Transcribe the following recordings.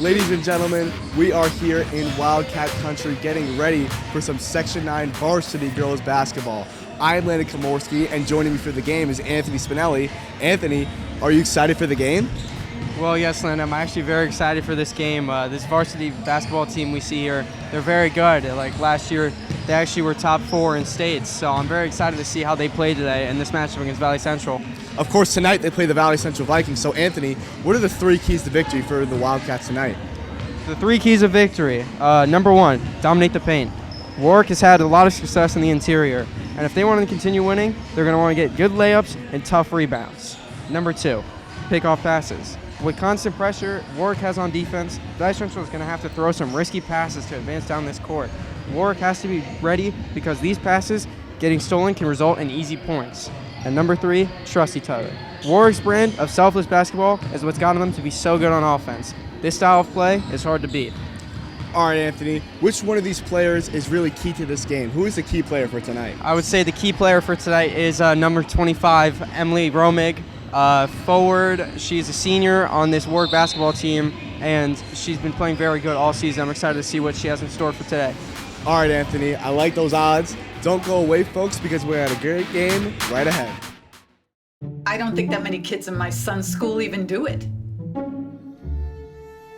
Ladies and gentlemen, we are here in Wildcat country getting ready for some Section 9 varsity girls basketball. I'm Landon Komorski, and joining me for the game is Anthony Spinelli. Anthony, are you excited for the game? Well, yes, Landon, I'm actually very excited for this game. This varsity basketball team we see here, they're very good. Like last year, they actually were top 4 in states, so I'm very excited to see how they play today in this matchup against Valley Central. Of course, tonight they play the Valley Central Vikings. So, Anthony, what are the 3 keys to victory for the Wildcats tonight? The 3 keys of victory. Number 1, dominate the paint. Warwick has had a lot of success in the interior, and if they want to continue winning, they're going to want to get good layups and tough rebounds. Number 2, pick off passes. With constant pressure Warwick has on defense, Valley Central is going to have to throw some risky passes to advance down this court. Warwick has to be ready because these passes getting stolen can result in easy points. And number 3, trust each other. Warwick's brand of selfless basketball is what's gotten them to be so good on offense. This style of play is hard to beat. All right, Anthony, which one of these players is really key to this game? Who is the key player for tonight? I would say the key player for tonight is number 25, Emily Romig. Forward, she's a senior on this Warwick basketball team, and she's been playing very good all season. I'm excited to see what she has in store for today. All right, Anthony, I like those odds. Don't go away, folks, because we're at a great game right ahead. I don't think that many kids in my son's school even do it.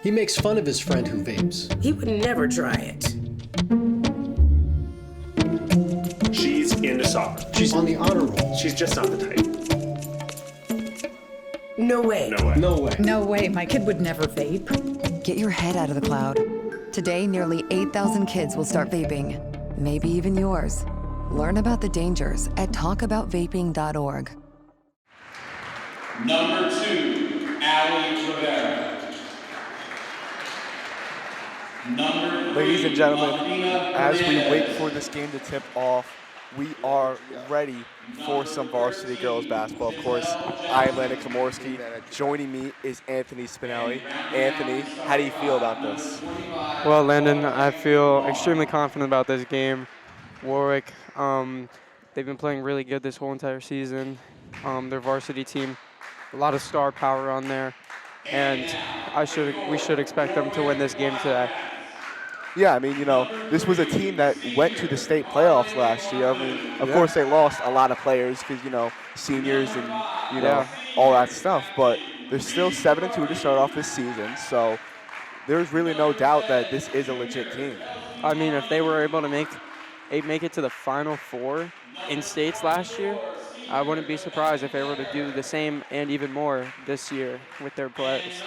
He makes fun of his friend who vapes. He would never try it. She's into soccer. She's on the honor roll. She's just not the type. No way. No way. No way. No way, my kid would never vape. Get your head out of the cloud. Today, nearly 8,000 kids will start vaping. Maybe even yours. Learn about the dangers at talkaboutvaping.org. Number 2, Ali Rivera. Number 3, Ladies and gentlemen, Latina as we Perez. wait for this game to tip off, we are ready for some varsity girls basketball. Of course, I am Landon Komorski. Joining me is Anthony Spinelli. Anthony, how do you feel about this? Well, Landon, I feel extremely confident about this game. Warwick, they've been playing really good this whole entire season. Their varsity team, a lot of star power on there, and we should expect them to win this game today. Yeah, I mean, this was a team that went to the state playoffs last year. I mean, of course, they lost a lot of players because, seniors and, all that stuff. But they're still 7-2 to start off this season. So there's really no doubt that this is a legit team. I mean, if they were able to make it to the Final Four in states last year, I wouldn't be surprised if they were to do the same and even more this year with their players.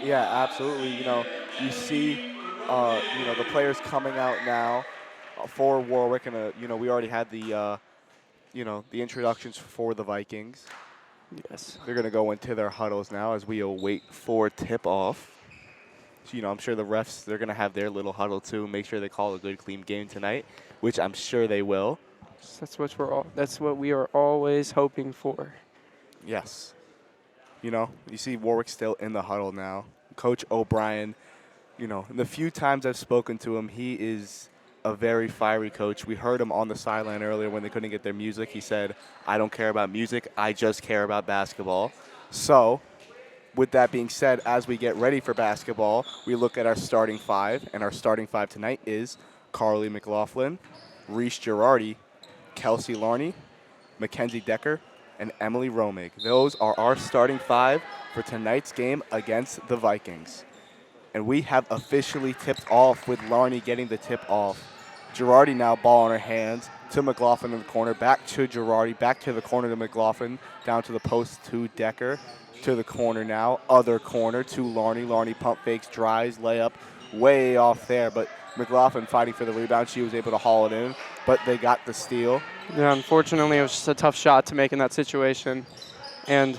Yeah, absolutely. You see, the players coming out now for Warwick, and we already had the, the introductions for the Vikings. Yes. They're going to go into their huddles now as we await for tip-off. So, I'm sure the refs, they're going to have their little huddle too, make sure they call a good, clean game tonight, which I'm sure they will. That's what we are always hoping for. Yes. You see Warwick still in the huddle now. Coach O'Brien, the few times I've spoken to him, he is a very fiery coach. We heard him on the sideline earlier when they couldn't get their music. He said, I don't care about music, I just care about basketball. So, with that being said, as we get ready for basketball, we look at our starting 5, and our starting 5 tonight is Carly McLaughlin, Reese Girardi, Kelsey Larney, Mackenzie Decker, and Emily Romig. Those are our starting 5 for tonight's game against the Vikings. And we have officially tipped off with Larney getting the tip off. Girardi now ball in her hands to McLaughlin in the corner, back to Girardi, back to the corner to McLaughlin, down to the post to Decker, to the corner now, other corner to Larney. Larney pump fakes, drives, layup, way off there, but McLaughlin fighting for the rebound. She was able to haul it in, but they got the steal. Yeah, unfortunately, it was just a tough shot to make in that situation. And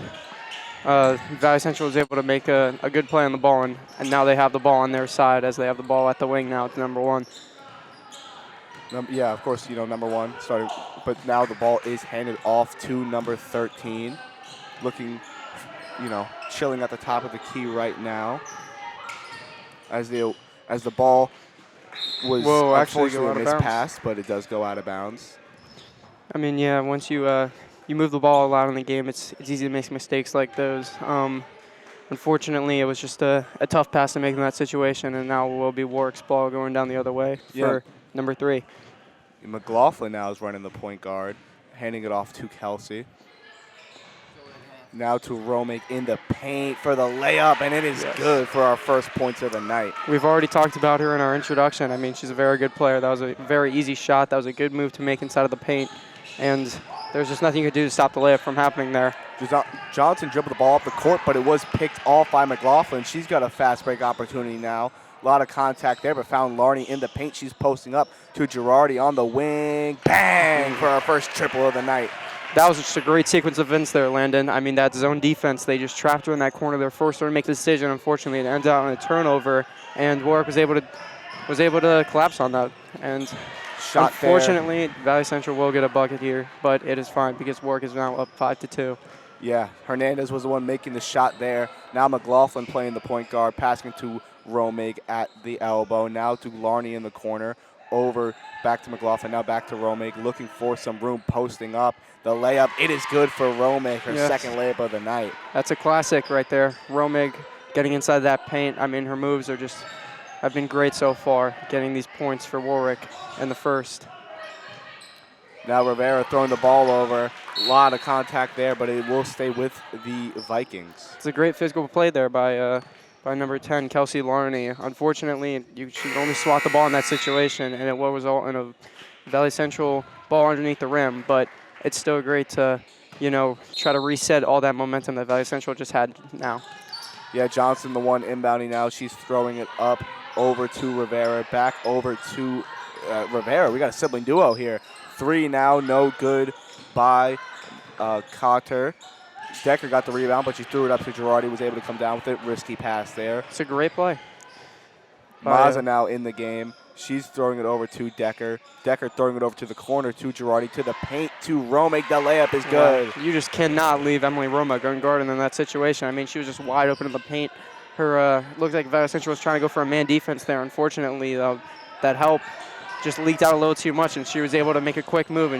Valley Central was able to make a good play on the ball, and now they have the ball on their side as they have the ball at the wing now to number 1. Yeah, of course, number 1 started, but now the ball is handed off to number 13, looking, chilling at the top of the key right now. As the ball was unfortunately mispassed, but it does go out of bounds. I mean, yeah, once you move the ball a lot in the game, it's easy to make mistakes like those. unfortunately, it was just a tough pass to make in that situation, and now will be Warwick's ball going down the other way for number 3. McLaughlin now is running the point guard, handing it off to Kelsey. Now to Romick in the paint for the layup, and it is good for our first points of the night. We've already talked about her in our introduction. I mean, she's a very good player. That was a very easy shot. That was a good move to make inside of the paint, and there's just nothing you could do to stop the layup from happening there. Johnson dribbled the ball up the court, but it was picked off by McLaughlin. She's got a fast break opportunity now. A lot of contact there, but found Larney in the paint. She's posting up to Girardi on the wing. Bang for our first triple of the night. That was just a great sequence of events there, Landon. I mean, that zone defense, they just trapped her in that corner. They were forced her to make the decision. Unfortunately, it ended out in a turnover, and Warwick was able to collapse on that. And unfortunately, Valley Central will get a bucket here, but it is fine because Warwick is now up 5-2. Yeah, Hernandez was the one making the shot there. Now McLaughlin playing the point guard, passing to Romig at the elbow. Now to Larney in the corner. Over back to McLaughlin, now back to Romig, looking for some room, posting up. The layup, it is good for Romig, her second layup of the night. That's a classic right there. Romig getting inside that paint. I mean, her moves have been great so far, getting these points for Warwick in the first. Now Rivera throwing the ball over. A lot of contact there, but it will stay with the Vikings. It's a great physical play there by number 10, Kelsey Larney. Unfortunately, she only swat the ball in that situation, and it will result in a Valley Central ball underneath the rim. But it's still great to, try to reset all that momentum that Valley Central just had now. Yeah, Johnson, the one inbounding now. She's throwing it up over to Rivera, back over to Rivera. We got a sibling duo here. 3 now, no good by Cotter. Decker got the rebound, but she threw it up to Girardi, was able to come down with it. Risky pass there. It's a great play. Mazza now in the game. She's throwing it over to Decker. Decker throwing it over to the corner to Girardi, to the paint to Romig. The layup is good. You just cannot leave Emily Roma unguarded in that situation. I mean, she was just wide open in the paint. Her looked like Valley Central was trying to go for a man defense there. Unfortunately, that help just leaked out a little too much, and she was able to make a quick move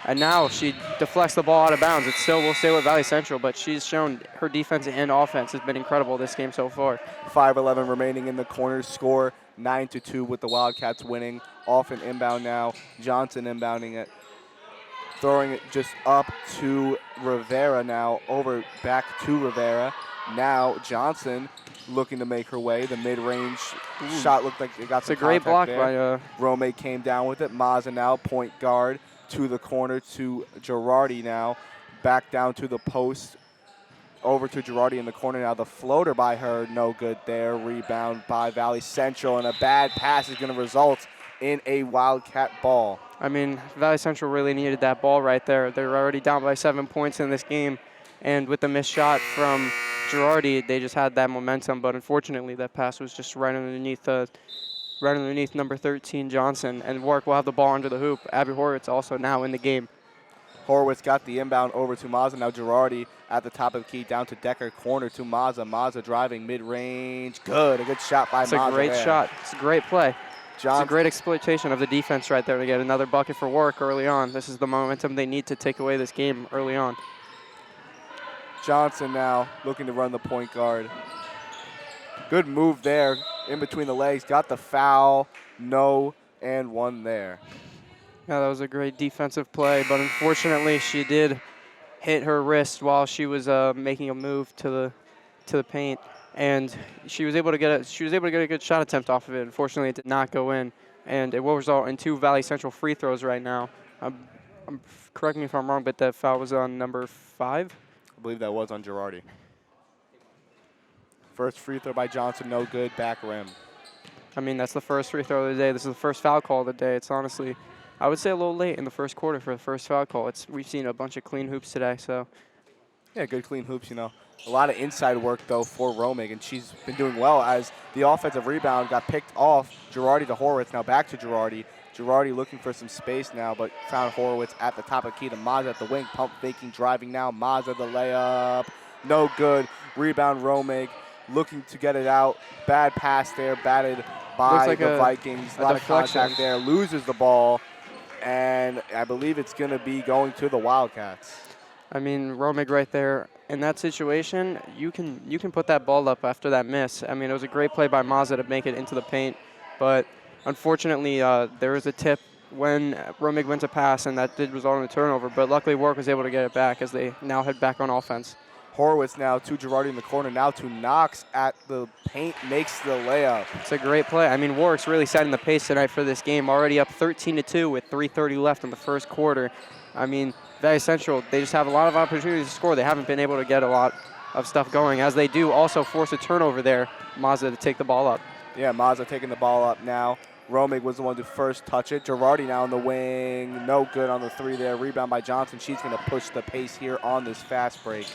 and now she deflects the ball out of bounds. It still will stay with Valley Central, but she's shown her defense and offense has been incredible this game so far. 5:11 remaining in the corner. Score 9-2 with the Wildcats winning. Off and inbound now. Johnson inbounding it. Throwing it just up to Rivera now. Over back to Rivera. Now Johnson looking to make her way. The mid-range shot looked like it got some contact. It's a great block there. by Romay came down with it. Mazza now point guard to the corner to Girardi now. Back down to the post. Over to Girardi in the corner now. The floater by her, no good there. Rebound by Valley Central, and a bad pass is going to result in a Wildcat ball. I mean, Valley Central really needed that ball right there. They're already down by 7 points in this game, and with the missed shot from Girardi, they just had that momentum, but unfortunately that pass was just right underneath number 13, Johnson, and Warwick will have the ball under the hoop. Abby Horwitz also now in the game. Horwitz got the inbound over to Mazza. Now Girardi at the top of the key, down to Decker, corner to Mazza. Mazza driving mid-range. Good, a good shot by Mazza. It's a great shot. It's a great play. Johnson. It's a great exploitation of the defense right there to get another bucket for Warwick early on. This is the momentum they need to take away this game early on. Johnson now looking to run the point guard. Good move there in between the legs. Got the foul. No and one there. Yeah, that was a great defensive play, but unfortunately she did hit her wrist while she was making a move to the paint, and she was able to get a good shot attempt off of it. Unfortunately, it did not go in, and it will result in 2 Valley Central free throws right now. Correct me if I'm wrong, but that foul was on number 5. I believe that was on Girardi. First free throw by Johnson, no good, back rim. I mean, that's the first free throw of the day. This is the first foul call of the day. It's honestly, I would say a little late in the first quarter for the first foul call. We've seen a bunch of clean hoops today, so. Yeah, good clean hoops, A lot of inside work, though, for Romig, and she's been doing well as the offensive rebound got picked off. Girardi to Horwitz, now back to Girardi. Girardi looking for some space now, but found Horwitz at the top of the key to Mazza at the wing. Pump faking, driving now. Mazza the layup. No good. Rebound Romig looking to get it out. Bad pass there, batted by like the Vikings. A lot of contact there. Loses the ball, and I believe it's going to be going to the Wildcats. I mean, Romig right there in that situation, you can put that ball up after that miss. I mean, it was a great play by Mazza to make it into the paint, but unfortunately, there was a tip when Romig went to pass, and that did result in a turnover. But luckily, Warwick was able to get it back as they now head back on offense. Horowitz now to Girardi in the corner, now to Knox at the paint, makes the layup. It's a great play. I mean, Warwick's really setting the pace tonight for this game, already up 13-2 with 3:30 left in the first quarter. I mean, Valley Central, they just have a lot of opportunities to score. They haven't been able to get a lot of stuff going, as they do also force a turnover there, Mazza to take the ball up. Yeah, Mazza taking the ball up now. Romig was the one to first touch it. Girardi now in the wing, no good on the three there. Rebound by Johnson. She's going to push the pace here on this fast break.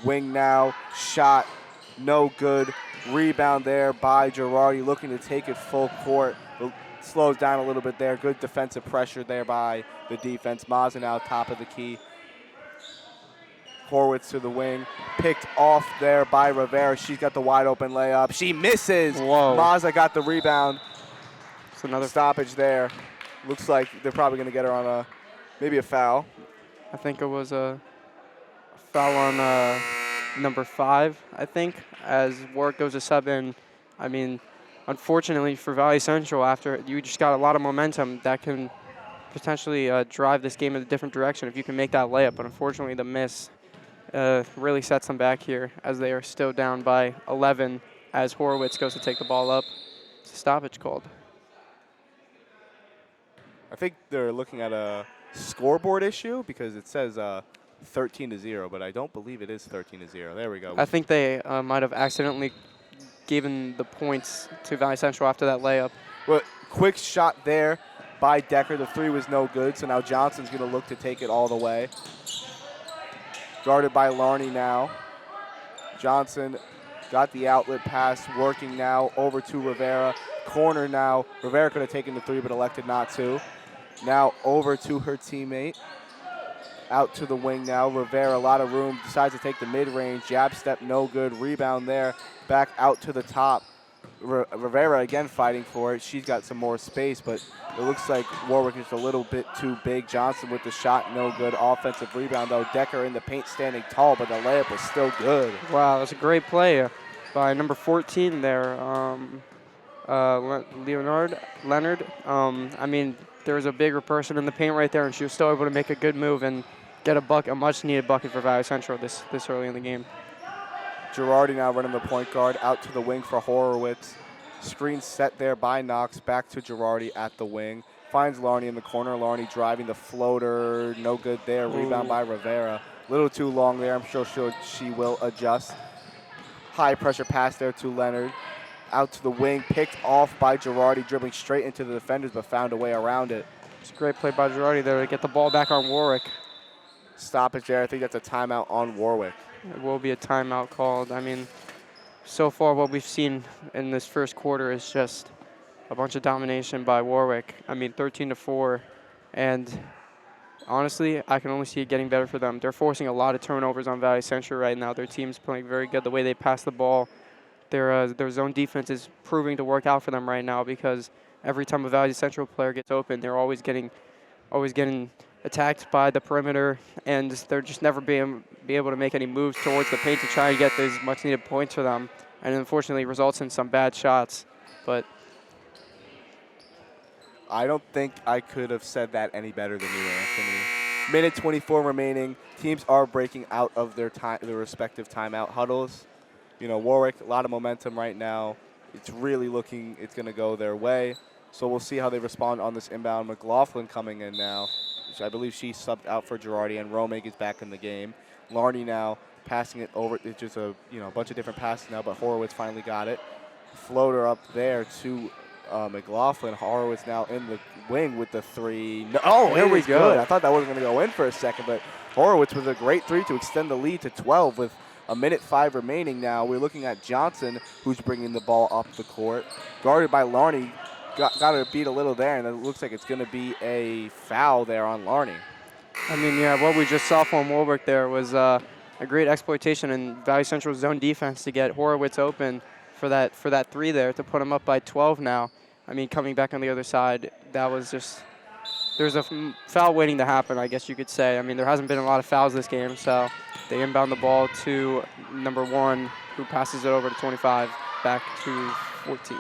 Wing now, shot, no good. Rebound there by Girardi, looking to take it full court. Slows down a little bit there. Good defensive pressure there by the defense. Mazza now top of the key. Horowitz to the wing. Picked off there by Rivera. She's got the wide open layup. She misses. Whoa. Mazza got the rebound. It's another Stoppage there. Looks like they're probably going to get her on maybe a foul. I think it was a foul on number 5, I think, as Warwick goes to sub in. I mean, unfortunately for Valley Central, after you just got a lot of momentum that can potentially drive this game in a different direction if you can make that layup. But unfortunately, the miss really sets them back here as they are still down by 11 as Horowitz goes to take the ball up. It's a stoppage called. I think they're looking at a scoreboard issue because it says 13-0, but I don't believe it is 13-0. There we go. I think they might have accidentally given the points to Valley Central after that layup. Well, quick shot there by Decker. The three was no good, so now Johnson's going to look to take it all the way. Guarded by Larney now. Johnson got the outlet pass, working now over to Rivera. Corner now. Rivera could have taken the three, but elected not to. Now over to her teammate. Out to the wing now. Rivera, a lot of room, decides to take the mid-range. Jab step, no good. Rebound there. Back out to the top. Rivera again fighting for it. She's got some more space, but it looks like Warwick is a little bit too big. Johnson with the shot, no good. Offensive rebound, though. Decker in the paint standing tall, but the layup was still good. Wow, that's a great play by number 14 there, Leonard. I mean, there was a bigger person in the paint right there, and she was still able to make a good move and get a much-needed bucket for Valley Central this early in the game. Girardi now running the point guard, out to the wing for Horowitz. Screen set there by Knox, back to Girardi at the wing. Finds Larney in the corner. Larney driving the floater, no good there. Rebound by Rivera. Little too long there. I'm sure she will adjust. High pressure pass there to Leonard. Out to the wing, picked off by Girardi, dribbling straight into the defenders, but found a way around it. It's a great play by Girardi there to get the ball back on Warwick. Stoppage there. I think that's a timeout on Warwick. It will be a timeout called. I mean, so far what we've seen in this first quarter is just a bunch of domination by Warwick. I mean, 13-4, and honestly, I can only see it getting better for them. They're forcing a lot of turnovers on Valley Central right now. Their team's playing very good the way they pass the ball. Their zone defense is proving to work out for them right now because every time a Valley Central player gets open, they're always getting attacked by the perimeter, and they're just never be able to make any moves towards the paint to try and get those much-needed points for them. And unfortunately, results in some bad shots. But I don't think I could have said that any better than you, Anthony. Minute 24 remaining. Teams are breaking out of their respective timeout huddles. You know, Warwick, a lot of momentum right now. It's really looking, it's going to go their way. So we'll see how they respond on this inbound. McLaughlin coming in now. I believe she subbed out for Girardi, and Romig is back in the game. Larney now passing it over. It's just a bunch of different passes now, but Horowitz finally got it. Floater up there to McLaughlin. Horowitz now in the wing with the three. No, oh, here we go. Good. I thought that wasn't going to go in for a second, but Horowitz with a great three to extend the lead to 12 with a minute 5 remaining now. We're looking at Johnson, who's bringing the ball up the court. Guarded by Larney. Got her beat a little there, and it looks like it's going to be a foul there on Larney. I mean, yeah, what we just saw from Warwick there was a great exploitation in Valley Central's zone defense to get Horowitz open for that three there to put him up by 12 now. I mean, coming back on the other side, that was just there's a foul waiting to happen, I guess you could say. I mean, there hasn't been a lot of fouls this game, so they inbound the ball to number 1, who passes it over to 25, back to 14.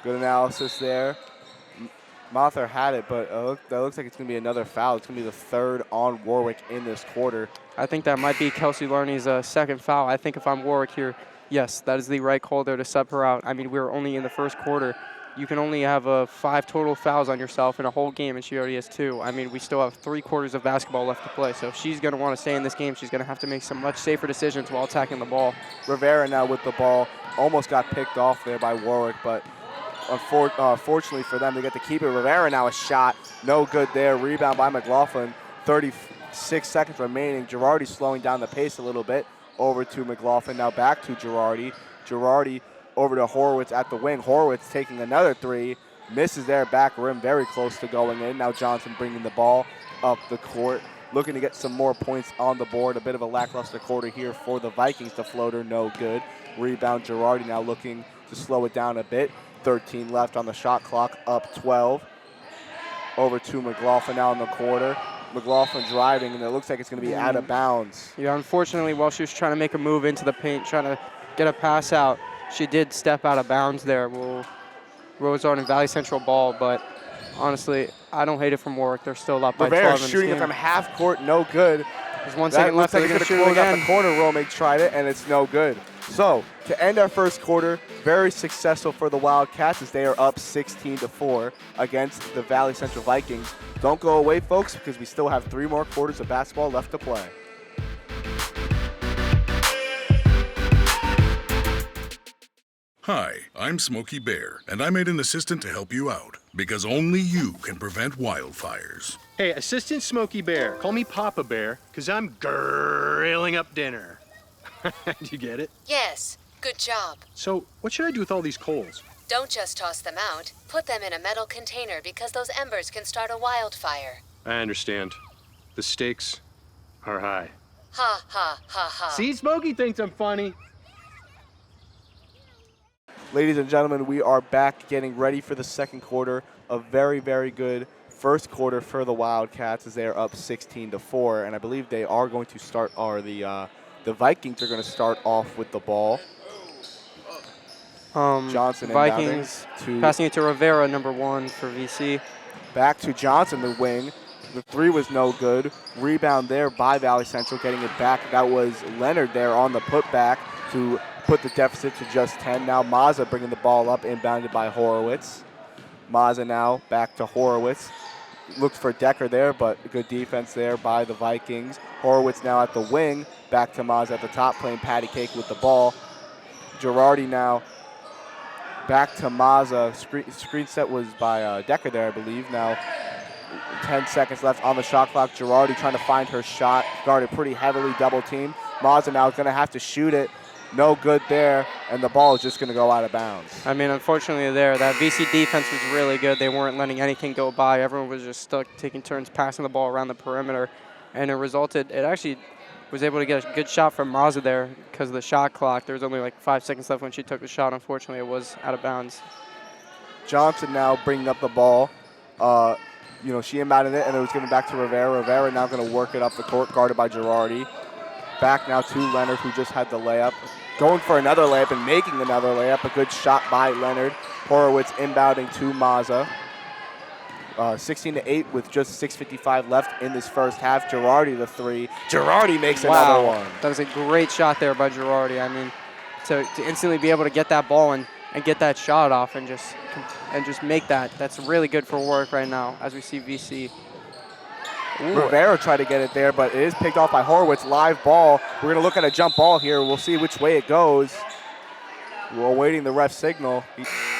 Good analysis there. Mather had it, but that looks like it's going to be another foul. It's going to be the 3rd on Warwick in this quarter. I think that might be Kelsey Larney's second foul. I think if I'm Warwick here, yes, that is the right call there to sub her out. I mean, we're only in the first quarter. You can only have 5 total fouls on yourself in a whole game, and she already has 2. I mean, we still have 3 quarters of basketball left to play. So if she's going to want to stay in this game, she's going to have to make some much safer decisions while attacking the ball. Rivera now with the ball. Almost got picked off there by Warwick, but fortunately for them, they get to keep it. Rivera now a shot. No good there. Rebound by McLaughlin. 36 seconds remaining. Girardi slowing down the pace a little bit. Over to McLaughlin. Now back to Girardi. Girardi over to Horowitz at the wing. Horowitz taking another 3. Misses there, back rim, very close to going in. Now Johnson bringing the ball up the court. Looking to get some more points on the board. A bit of a lackluster quarter here for the Vikings. The floater, no good. Rebound, Girardi now looking to slow it down a bit. 13 left on the shot clock, up 12. Over to McLaughlin now in the quarter. McLaughlin driving, and it looks like it's going to be out of bounds. Yeah, unfortunately, while she was trying to make a move into the paint, trying to get a pass out, she did step out of bounds there. Well, Rosard and Valley Central ball, but honestly, I don't hate it from Warwick. They're still up by 12 Rivera in this shooting it game. from half court, no good. There's 1 second left. Looks like They're it's going going to to shoot it close out again. the corner. Romig tried it, and it's no good. So, to end our first quarter, very successful for the Wildcats as they are up 16-4 against the Valley Central Vikings. Don't go away, folks, because we still have 3 more quarters of basketball left to play. Hi, I'm Smokey Bear, and I made an assistant to help you out, because only you can prevent wildfires. Hey, Assistant Smokey Bear, call me Papa Bear, because I'm grilling up dinner. Do you get it? Yes, good job. So, what should I do with all these coals? Don't just toss them out. Put them in a metal container because those embers can start a wildfire. I understand. The stakes are high. Ha, ha, ha, ha. See, Smokey thinks I'm funny. Ladies and gentlemen, we are back getting ready for the second quarter. A very, very good first quarter for the Wildcats as they are up 16-4. And I believe they are going to start, or the Vikings are going to start off with the ball. Johnson Vikings passing it to Rivera, number 1 for VC. Back to Johnson, the wing. The 3 was no good. Rebound there by Valley Central, getting it back. That was Leonard there on the putback to put the deficit to just 10. Now Mazza bringing the ball up, inbounded by Horowitz. Mazza now back to Horowitz. Looked for Decker there, but good defense there by the Vikings. Horowitz now at the wing. Back to Mazza at the top, playing patty cake with the ball. Girardi now back to Mazza. Screen set was by Decker there, I believe. Now 10 seconds left on the shot clock. Girardi trying to find her shot. Guarded pretty heavily, double team. Mazza now is going to have to shoot it. No good there, and the ball is just going to go out of bounds. I mean, unfortunately there, that VC defense was really good. They weren't letting anything go by. Everyone was just stuck taking turns passing the ball around the perimeter, and it actually was able to get a good shot from Mazza there because of the shot clock. There was only like 5 seconds left when she took the shot. Unfortunately, it was out of bounds. Johnson now bringing up the ball. She inbounded it, and it was given back to Rivera. Rivera now going to work it up the court, guarded by Girardi. Back now to Leonard, who just had the layup. Going for another layup and making another layup. A good shot by Leonard. Horowitz inbounding to Mazza. 16-8 with just 6:55 left in this first half. Girardi the 3. Girardi makes another one. That was a great shot there by Girardi. I mean, to instantly be able to get that ball and get that shot off and just make that. That's really good for Warwick right now as we see VC. Ooh. Rivera tried to get it there, but it is picked off by Horowitz. Live ball. We're going to look at a jump ball here. We'll see which way it goes. We're awaiting the ref signal.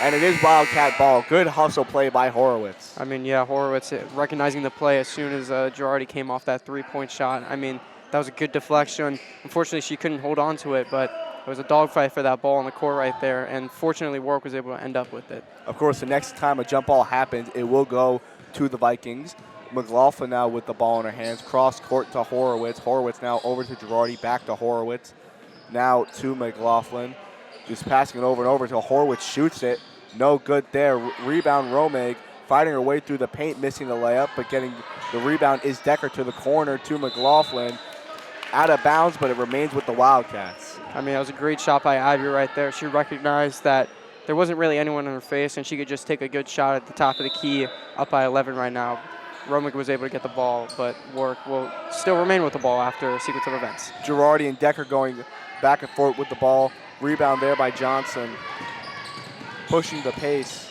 And it is Wildcat ball. Good hustle play by Horowitz. I mean, yeah, Horowitz recognizing the play as soon as Girardi came off that 3-point shot. I mean, that was a good deflection. Unfortunately, she couldn't hold on to it, but it was a dogfight for that ball on the court right there. And fortunately, Warwick was able to end up with it. Of course, the next time a jump ball happens, it will go to the Vikings. McLaughlin now with the ball in her hands. Cross court to Horowitz. Horowitz now over to Girardi. Back to Horowitz. Now to McLaughlin. Just passing it over and over until Horowitz shoots it. No good there. Rebound Romig. fighting her way through the paint, missing the layup, but getting the rebound is Decker to the corner to McLaughlin. Out of bounds, but it remains with the Wildcats. I mean, it was a great shot by Ivy right there. She recognized that there wasn't really anyone in her face, and she could just take a good shot at the top of the key, up by 11 right now. Romick was able to get the ball, but Warwick will still remain with the ball after a sequence of events. Girardi and Decker going back and forth with the ball. Rebound there by Johnson. Pushing the pace.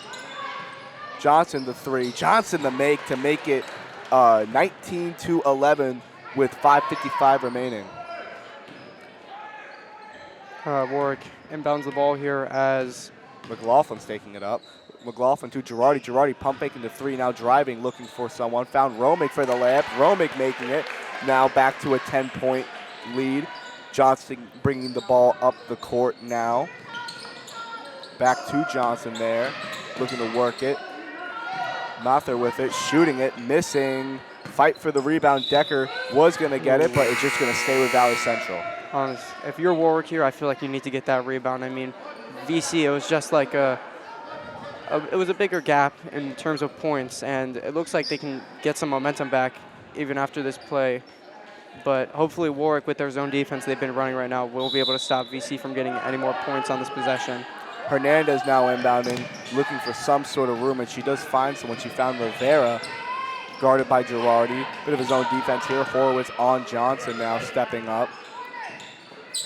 Johnson the three. Johnson the make to make it 19-11 with 5:55 remaining. Warwick inbounds the ball here as McLaughlin's taking it up. McLaughlin to Girardi. Girardi pump faking the three, now driving, looking for someone. Found Romick for the layup. Romick making it. Now back to a 10-point lead. Johnson bringing the ball up the court now. Back to Johnson there, looking to work it. Mather with it, shooting it, missing. Fight for the rebound. Decker was going to get it, but it's just going to stay with Valley Central. Honest, if you're Warwick here, I feel like you need to get that rebound. I mean, VC, it was just like it was a bigger gap in terms of points, and it looks like they can get some momentum back even after this play. But hopefully Warwick, with their zone defense they've been running right now, will be able to stop VC from getting any more points on this possession. Hernandez now inbounding, looking for some sort of room, and she does find someone. She found Rivera, guarded by Girardi. Bit of his own defense here. Horowitz on Johnson now, stepping up.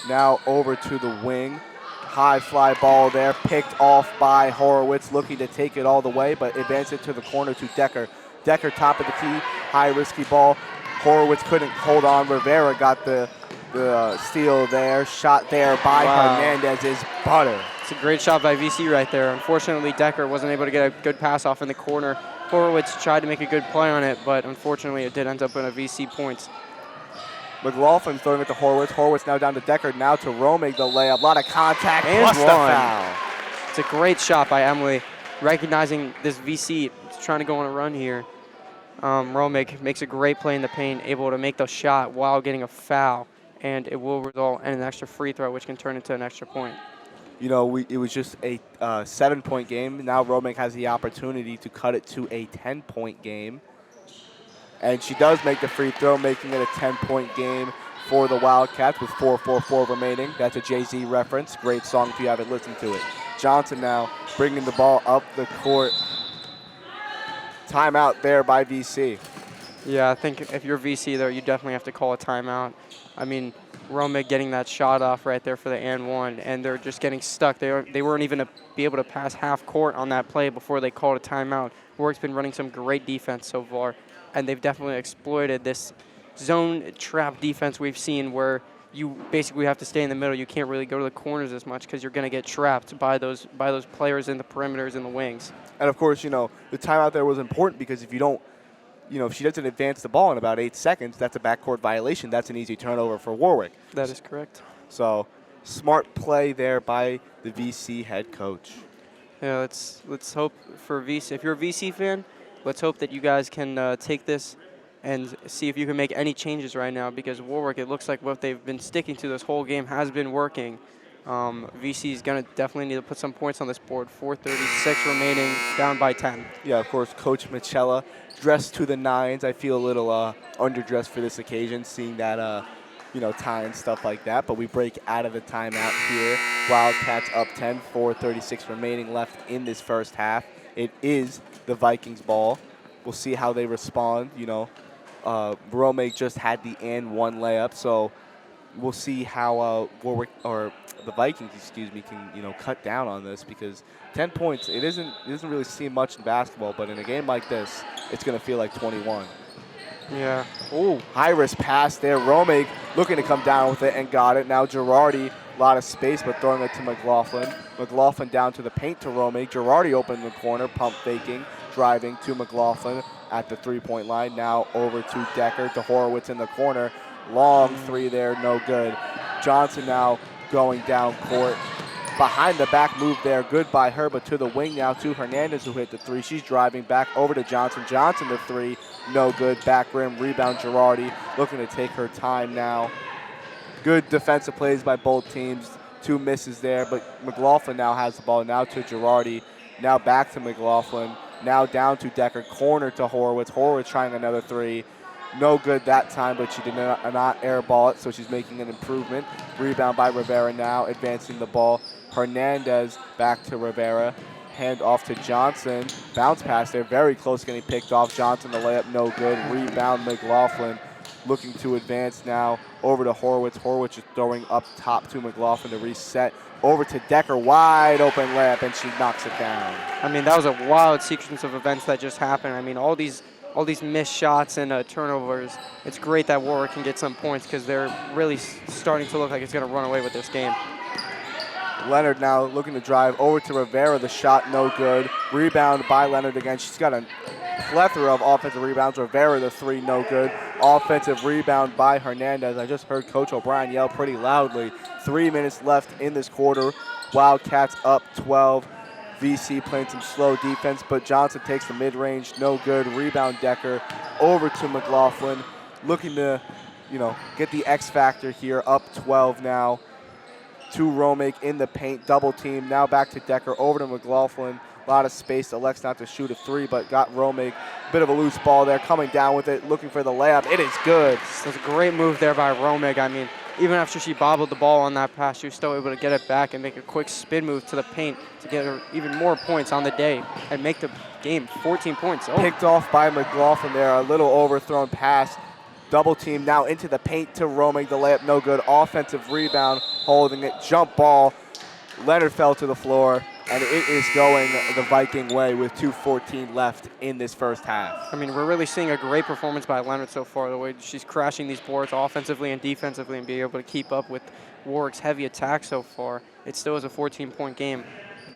Now over to the wing. High fly ball there, picked off by Horowitz, looking to take it all the way, but advance it to the corner to Decker. Decker, top of the key, high risky ball. Horowitz couldn't hold on. Rivera got the steal there. Shot there by Hernandez is butter. It's a great shot by VC right there. Unfortunately, Decker wasn't able to get a good pass off in the corner. Horowitz tried to make a good play on it, but unfortunately it did end up in a VC points. McLaughlin throwing it to Horowitz. Horowitz now down to Decker, now to Romick, the layup. A lot of contact, and plus the foul. It's a great shot by Emily, recognizing this VC. It's trying to go on a run here. Romick makes a great play in the paint, able to make the shot while getting a foul, and it will result in an extra free throw, which can turn into an extra point. You know, it was just a 7-point game. Now Romick has the opportunity to cut it to a 10-point game. And she does make the free throw, making it a 10-point game for the Wildcats with 4:44 remaining. That's a Jay-Z reference. Great song if you haven't listened to it. Johnson now bringing the ball up the court. Timeout there by VC. Yeah, I think if you're VC there, you definitely have to call a timeout. I mean, Romick getting that shot off right there for the and one, and they're just getting stuck. They weren't even be able to pass half court on that play before they called a timeout. Warwick's been running some great defense so far, and they've definitely exploited this zone trap defense we've seen where you basically have to stay in the middle. You can't really go to the corners as much because you're going to get trapped by those players in the perimeters and the wings. And, of course, you know, the timeout there was important because if you don't, you know, if she doesn't advance the ball in about 8 seconds, that's a backcourt violation. That's an easy turnover for Warwick. That is correct. So, smart play there by the VC head coach. Yeah, let's hope for VC. If you're a VC fan, let's hope that you guys can take this and see if you can make any changes right now, because Warwick, it looks like what they've been sticking to this whole game has been working. VC is going to definitely need to put some points on this board. 4:36 remaining, down by 10. Yeah, of course, Coach Michella dressed to the nines. I feel a little underdressed for this occasion, seeing that, you know, tie and stuff like that. But we break out of the timeout here. Wildcats up 10, 4:36 remaining left in this first half. It is the Vikings ball. We'll see how they respond. You know, Romick just had the and one layup, so we'll see how Warwick or the Vikings, can cut down on this, because 10 points it doesn't really seem much in basketball, but in a game like this, it's gonna feel like 21. Yeah. Ooh, high risk pass there. Romick looking to come down with it and got it. Now Girardi, a lot of space, but throwing it to McLaughlin. McLaughlin down to the paint to Romick. Girardi open in the corner, pump faking, driving to McLaughlin at the three-point line. Now over to Decker, to Horowitz in the corner. Long three there, no good. Johnson now going down court. Behind the back move there, good by her, but to the wing now to Hernandez, who hit the three. She's driving back over to Johnson. Johnson the three, no good. Back rim, rebound Girardi, looking to take her time now. Good defensive plays by both teams. 2 misses there, but McLaughlin now has the ball. Now to Girardi, now back to McLaughlin. Now down to Decker, corner to Horowitz. Horowitz trying another three. No good that time, but she did not airball it, so she's making an improvement. Rebound by Rivera now, advancing the ball. Hernandez back to Rivera. Hand off to Johnson. Bounce pass there, very close getting picked off. Johnson, the layup, no good. Rebound, McLaughlin looking to advance now over to Horowitz. Horowitz is throwing up top to McLaughlin to reset. Over to Decker, wide open layup, and she knocks it down. I mean, that was a wild sequence of events that just happened. I mean, all these missed shots and turnovers. It's great that Warwick can get some points because they're really starting to look like it's going to run away with this game. Leonard now looking to drive over to Rivera. The shot no good. Rebound by Leonard again. She's got a plethora of offensive rebounds. Rivera, the three, no good. Offensive rebound by Hernandez. I just heard Coach O'Brien yell pretty loudly. 3 minutes left in this quarter. Wildcats up 12. VC playing some slow defense, but Johnson takes the mid-range, no good. Rebound Decker over to McLaughlin. Looking to, get the X factor here. Up 12 now. To Romig in the paint, double team. Now back to Decker, over to McLaughlin. A lot of space. Elects not to shoot a three, but got Romig. Bit of a loose ball there, coming down with it, looking for the layup. It is good. It was a great move there by Romig. I mean, even after she bobbled the ball on that pass, she was still able to get it back and make a quick spin move to the paint to get her even more points on the day and make the game 14 points. Oh. Picked off by McLaughlin there, a little overthrown pass. Double team now into the paint to Romig. The layup no good. Offensive rebound, holding it. Jump ball. Leonard fell to the floor, and it is going the Viking way with 2:14 left in this first half. I mean, we're really seeing a great performance by Leonard so far, the way she's crashing these boards offensively and defensively and being able to keep up with Warwick's heavy attack so far. It still is a 14-point game,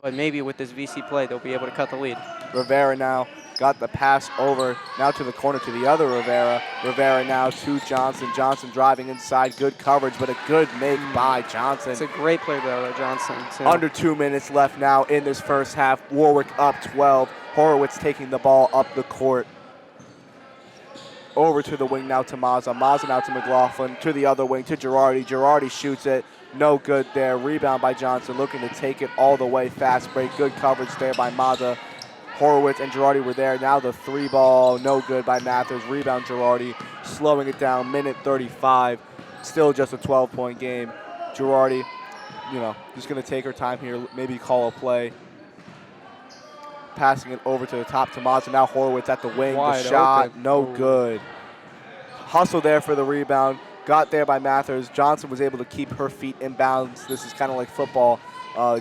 but maybe with this VC play, they'll be able to cut the lead. Rivera now got the pass over, now to the corner to the other Rivera. Rivera now to Johnson. Johnson driving inside, good coverage, but a good make by Johnson. It's a great play by Johnson, too. Under 2 minutes left now in this first half. Warwick up 12. Horowitz taking the ball up the court. Over to the wing now to Mazza. Mazza now to McLaughlin, to the other wing, to Girardi. Girardi shoots it. No good there. Rebound by Johnson, looking to take it all the way. Fast break. Good coverage there by Mazza. Horowitz and Girardi were there. Now the three ball, no good by Mathers. Rebound Girardi, slowing it down. Minute 35. Still just a 12-point game. Girardi, just going to take her time here, maybe call a play. Passing it over to the top to Mazza. Now Horowitz at the wing. Wide the shot, open. no good. Hustle there for the rebound. Got there by Mathers. Johnson was able to keep her feet in bounds. This is kind of like football.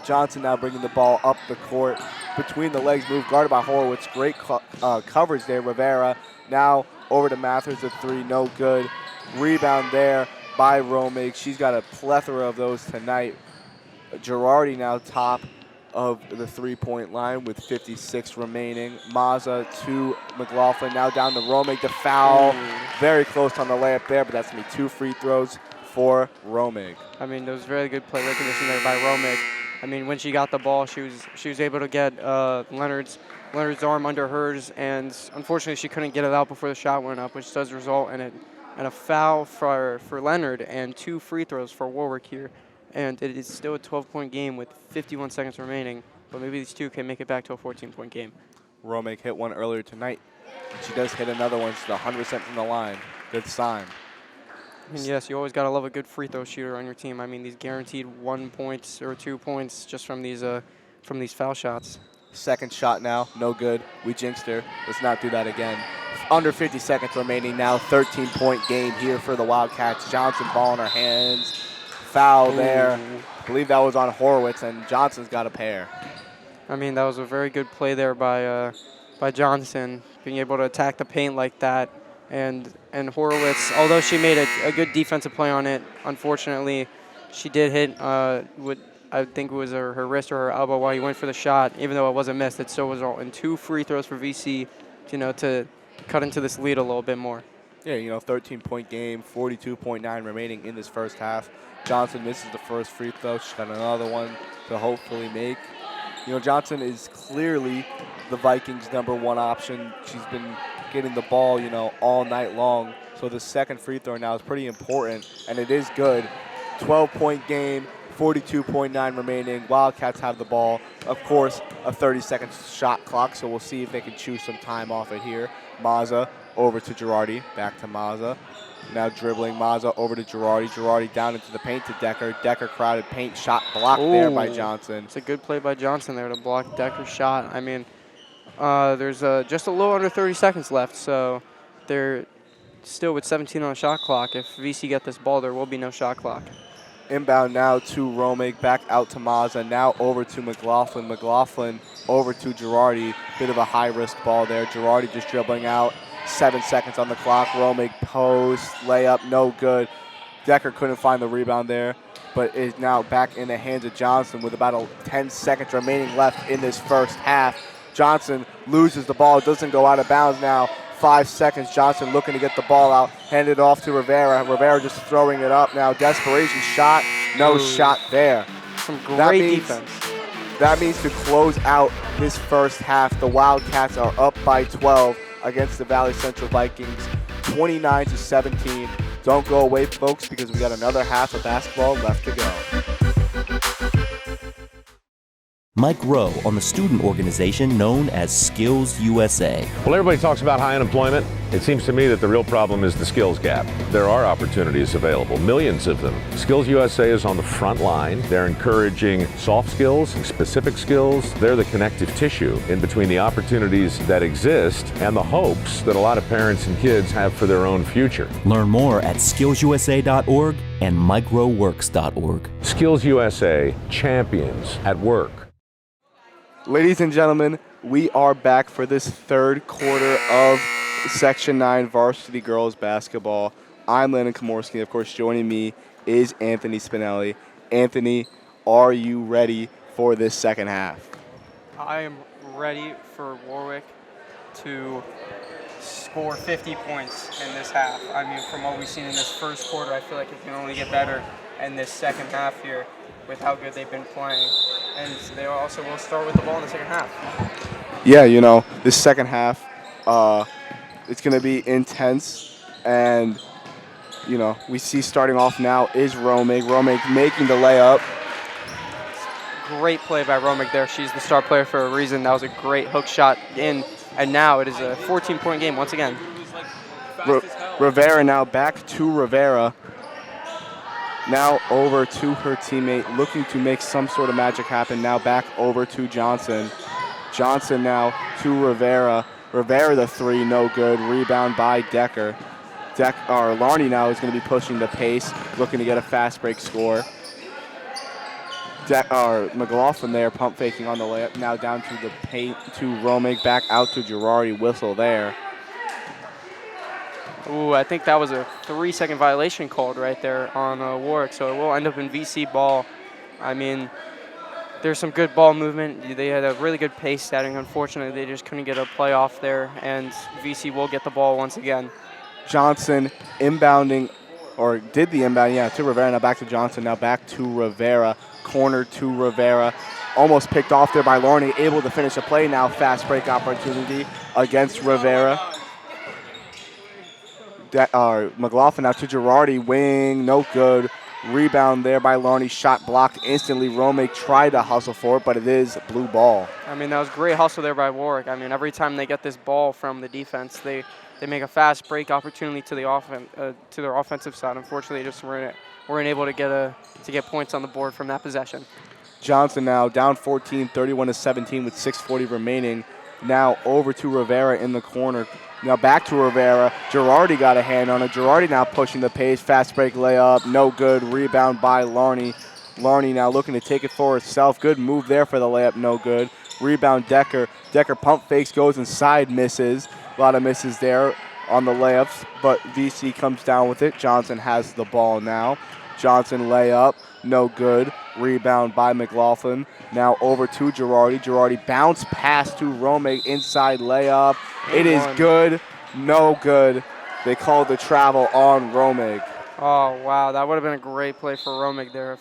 Johnson now bringing the ball up the court. Between the legs move, guarded by Horowitz. Great coverage there. Rivera now over to Mathers, a three, no good. Rebound there by Romig. She's got a plethora of those tonight. Girardi now top of the three-point line with 56 remaining. Mazza to McLaughlin, now down to Romig. The foul, very close on the layup there, but that's going to be 2 free throws for Romig. I mean, there was very good play recognition there by Romig. I mean, when she got the ball, she was able to get Leonard's arm under hers, and unfortunately she couldn't get it out before the shot went up, which does result in a foul for Leonard and 2 free throws for Warwick here. And it is still a 12-point game with 51 seconds remaining, but maybe these two can make it back to a 14-point game. Romig hit one earlier tonight. She does hit another one. She's 100% from the line. Good sign. I mean, yes, you always got to love a good free throw shooter on your team. I mean, these guaranteed 1 point or 2 points just from these foul shots. Second shot now, no good. We jinxed her. Let's not do that again. Under 50 seconds remaining now. 13-point game here for the Wildcats. Johnson ball in her hands. Foul there. I believe that was on Horowitz, and Johnson's got a pair. I mean, that was a very good play there by Johnson, being able to attack the paint like that. And Horowitz, although she made a good defensive play on it, unfortunately, she did hit what I think was her wrist or her elbow while he went for the shot. Even though it wasn't missed, it still was all in 2 free throws for VC, to cut into this lead a little bit more. Yeah, 13-point game, 42.9 remaining in this first half. Johnson misses the first free throw. She's got another one to hopefully make. Johnson is clearly the Vikings' #1 option. She's been getting the ball, all night long. So the second free throw now is pretty important, and it is good. 12-point game, 42.9 remaining. Wildcats have the ball. Of course, a 30-second shot clock, so we'll see if they can chew some time off it here. Mazza over to Girardi, back to Mazza. Now dribbling Mazza over to Girardi. Girardi down into the paint to Decker. Decker crowded paint, shot blocked there by Johnson. It's a good play by Johnson there to block Decker's shot. I mean, there's just a little under 30 seconds left, so they're still with 17 on the shot clock. If VC get this ball, there will be no shot clock. Inbound now to Romig, back out to Mazza, now over to McLaughlin. McLaughlin over to Girardi. Bit of a high-risk ball there. Girardi just dribbling out. 7 seconds on the clock. Romig post, layup, no good. Decker couldn't find the rebound there, but is now back in the hands of Johnson with about 10 seconds remaining left in this first half. Johnson loses the ball, doesn't go out of bounds now. 5 seconds, Johnson looking to get the ball out, hand it off to Rivera. Rivera just throwing it up now. Desperation shot, no shot there. Some great defense. That means to close out this first half, the Wildcats are up by 12 against the Valley Central Vikings, 29-17. Don't go away, folks, because we got another half of basketball left to go. Mike Rowe on the student organization known as Skills USA. Well, everybody talks about high unemployment. It seems to me that the real problem is the skills gap. There are opportunities available, millions of them. Skills USA is on the front line. They're encouraging soft skills and specific skills. They're the connective tissue in between the opportunities that exist and the hopes that a lot of parents and kids have for their own future. Learn more at skillsusa.org and microworks.org. Skills USA, champions at work. Ladies and gentlemen, we are back for this third quarter of Section 9 varsity girls basketball. I'm Landon Komorski. Of course, joining me is Anthony Spinelli. Anthony, are you ready for this second half? I am ready for Warwick to score 50 points in this half. I mean, from what we've seen in this first quarter, I feel like it can only get better in this second half here with how good they've been playing. And they also will start with the ball in the second half. Yeah, you know, this second half, it's going to be intense. And, you know, we see starting off now is Romig. Romig making the layup. Great play by Romig there. She's the star player for a reason. That was a great hook shot in. And now it is a 14-point game once again. Rivera now back to Rivera. Now over to her teammate, looking to make some sort of magic happen. Now back over to Johnson. Johnson now to Rivera. Rivera the three, no good. Rebound by Decker. Larney now is going to be pushing the pace, looking to get a fast break score. McLaughlin there, pump faking on the layup. Now down to the paint to Romig, back out to Girardi. Whistle there. Ooh, I think that was a 3-second violation called right there on Warwick, so it will end up in VC ball. I mean, there's some good ball movement. They had a really good pace setting. Unfortunately, they just couldn't get a play off there, and VC will get the ball once again. Johnson inbounding, or did the inbound, yeah, to Rivera. Now back to Johnson, now back to Rivera. Corner to Rivera. Almost picked off there by Larney, able to finish a play now. Fast break opportunity against Rivera. McLaughlin now to Girardi, wing, no good. Rebound there by Larney, shot blocked instantly. Romig tried to hustle for it, but it is blue ball. I mean, that was great hustle there by Warwick. I mean, every time they get this ball from the defense, they make a fast break opportunity to the to their offensive side. Unfortunately, they just weren't able to get points on the board from that possession. Johnson now down 14, 31-17 with 6:40 remaining. Now over to Rivera in the corner. Now back to Rivera. Girardi got a hand on it. Girardi now pushing the pace. Fast break layup. No good. Rebound by Larney. Larney now looking to take it for herself. Good move there for the layup. No good. Rebound Decker. Decker pump fakes, goes inside, misses. A lot of misses there on the layups, but VC comes down with it. Johnson has the ball now. Johnson layup. No good. Rebound by McLaughlin. Now over to Girardi. Girardi bounce pass to Romig. Inside layup. It is good. No good. They called the travel on Romig. Oh, wow. That would have been a great play for Romig there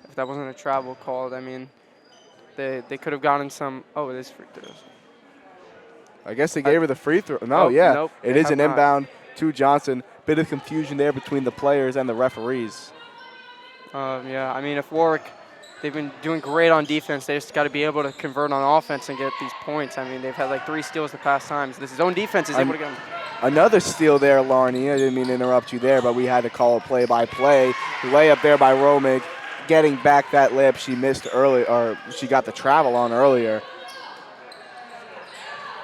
if that wasn't a travel called. I mean, they could have gotten some. Oh, it is free throws. I guess they gave her the free throw. No, yeah. Nope, it is an inbound to Johnson. Bit of confusion there between the players and the referees. Yeah, I mean, if Warwick they've been doing great on defense. They just got to be able to convert on offense and get these points. I mean, they've had like 3 steals the past times. This zone defense is able to get them. Another steal there, Larney. I didn't mean to interrupt you there, but we had to call a play-by-play. Layup there by Romig, getting back that layup she missed earlier, or she got the travel on earlier.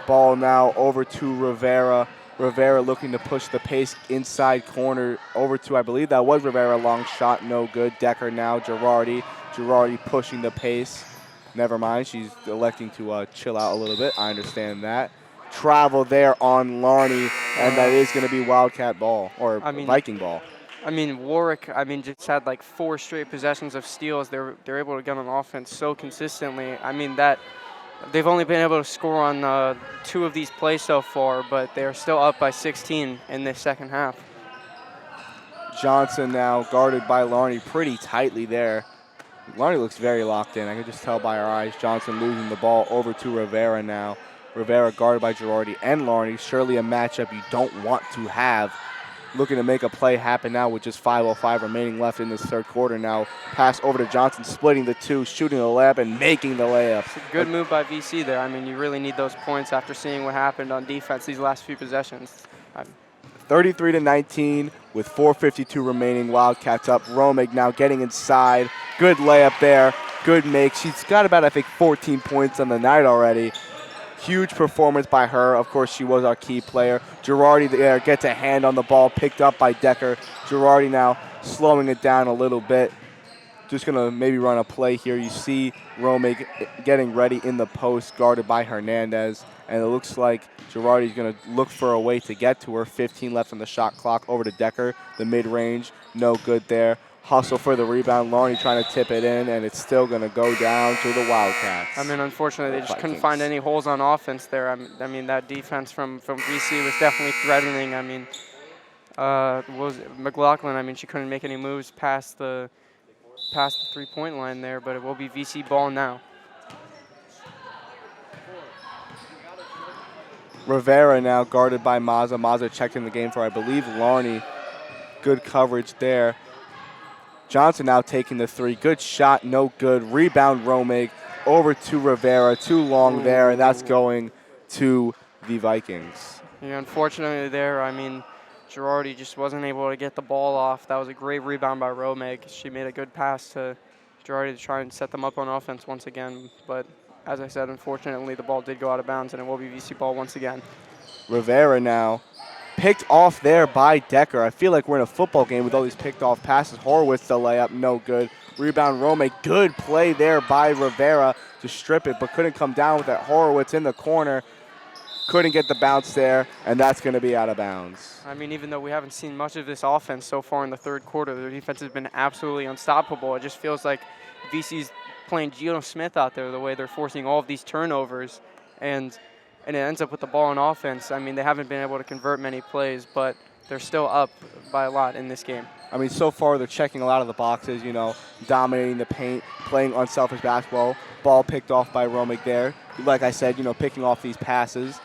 Ball now over to Rivera. Rivera looking to push the pace inside corner over to, I believe that was Rivera. Long shot, no good. Decker now, Girardi. Girardi pushing the pace. Never mind, she's electing to chill out a little bit. I understand that. Travel there on Larney, and that is going to be Wildcat ball, or Viking ball. I mean, Warwick, just had like 4 straight possessions of steals. They're able to get on offense so consistently. I mean, that they've only been able to score on 2 of these plays so far, but they're still up by 16 in the second half. Johnson now guarded by Larney pretty tightly there. Larney looks very locked in. I can just tell by her eyes. Johnson losing the ball over to Rivera now. Rivera guarded by Girardi and Larney. Surely a matchup you don't want to have. Looking to make a play happen now with just 5:05 remaining left in this third quarter now. Pass over to Johnson, splitting the 2, shooting the layup, and making the layup. It's a good move by VC there. I mean, you really need those points after seeing what happened on defense these last few possessions. 33-19 with 4:52 remaining. Wildcats up. Romig now getting inside. Good layup there. Good make. She's got about, I think, 14 points on the night already. Huge performance by her. Of course, she was our key player. Girardi there gets a hand on the ball, picked up by Decker. Girardi now slowing it down a little bit. Just going to maybe run a play here. You see Romig getting ready in the post, guarded by Hernandez. And it looks like Girardi's going to look for a way to get to her. 15 left on the shot clock. Over to Decker. The mid-range, no good there. Hustle for the rebound. Larney trying to tip it in, and it's still going to go down to the Wildcats. I mean, unfortunately, they just couldn't find any holes on offense there. I mean, that defense from VC was definitely threatening. I mean, was McLaughlin, I mean, she couldn't make any moves past the 3-point line there, but it will be VC ball now. Rivera now guarded by Maza. Maza checked in the game for, I believe, Larney. Good coverage there. Johnson now taking the 3. Good shot, no good. Rebound, Romig. Over to Rivera. Too long there, and that's going to the Vikings. Yeah, unfortunately there, I mean, Girardi just wasn't able to get the ball off. That was a great rebound by Romig. She made a good pass to Girardi to try and set them up on offense once again. But as I said, unfortunately, the ball did go out of bounds, and it will be VC ball once again. Rivera now picked off there by Decker. I feel like we're in a football game with all these picked off passes. Horowitz the layup, no good. Rebound, Romig. Good play there by Rivera to strip it, but couldn't come down with that. Horowitz in the corner. Couldn't get the bounce there, and that's going to be out of bounds. I mean, even though we haven't seen much of this offense so far in the third quarter, their defense has been absolutely unstoppable. It just feels like VC's playing Geno Smith out there, the way they're forcing all of these turnovers, and it ends up with the ball on offense. I mean, they haven't been able to convert many plays, but they're still up by a lot in this game. I mean, so far they're checking a lot of the boxes, you know, dominating the paint, playing unselfish basketball. Ball picked off by Romig there. Like I said, you know, picking off these passes.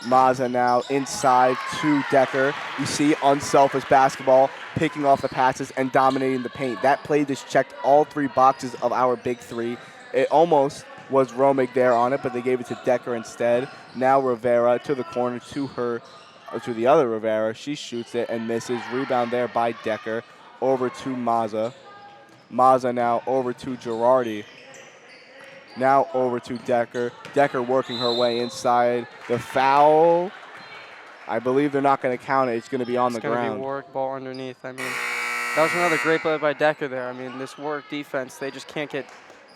Maza now inside to Decker. You see unselfish basketball, picking off the passes and dominating the paint. That play just checked all 3 boxes of our big 3. It almost was Romig there on it, but they gave it to Decker instead. Now Rivera to the corner to the other Rivera. She shoots it and misses. Rebound there by Decker. Over to Maza. Maza now over to Girardi. Now over to Decker. Decker working her way inside. The foul, I believe they're not going to count it. It's going to be on the ground. It's going to be Warwick ball underneath. I mean, that was another great play by Decker there. I mean, this Warwick defense, they just can't get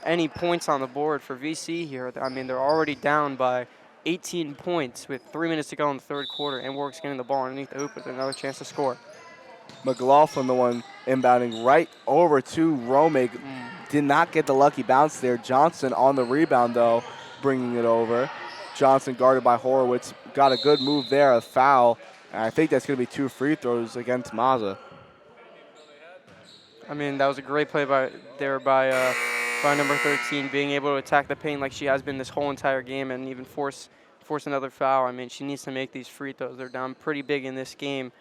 any points on the board for VC here. I mean, they're already down by 18 points with 3 minutes to go in the third quarter, and Warwick's getting the ball underneath the hoop with another chance to score. McLaughlin, the one inbounding right over to Romig. Did not get the lucky bounce there. Johnson on the rebound, though, bringing it over. Johnson guarded by Horowitz. Got a good move there, a foul. And I think that's going to be 2 free throws against Maza. I mean, that was a great play by number 13, being able to attack the paint like she has been this whole entire game and even force another foul. I mean, she needs to make these free throws. They're down pretty big in this game.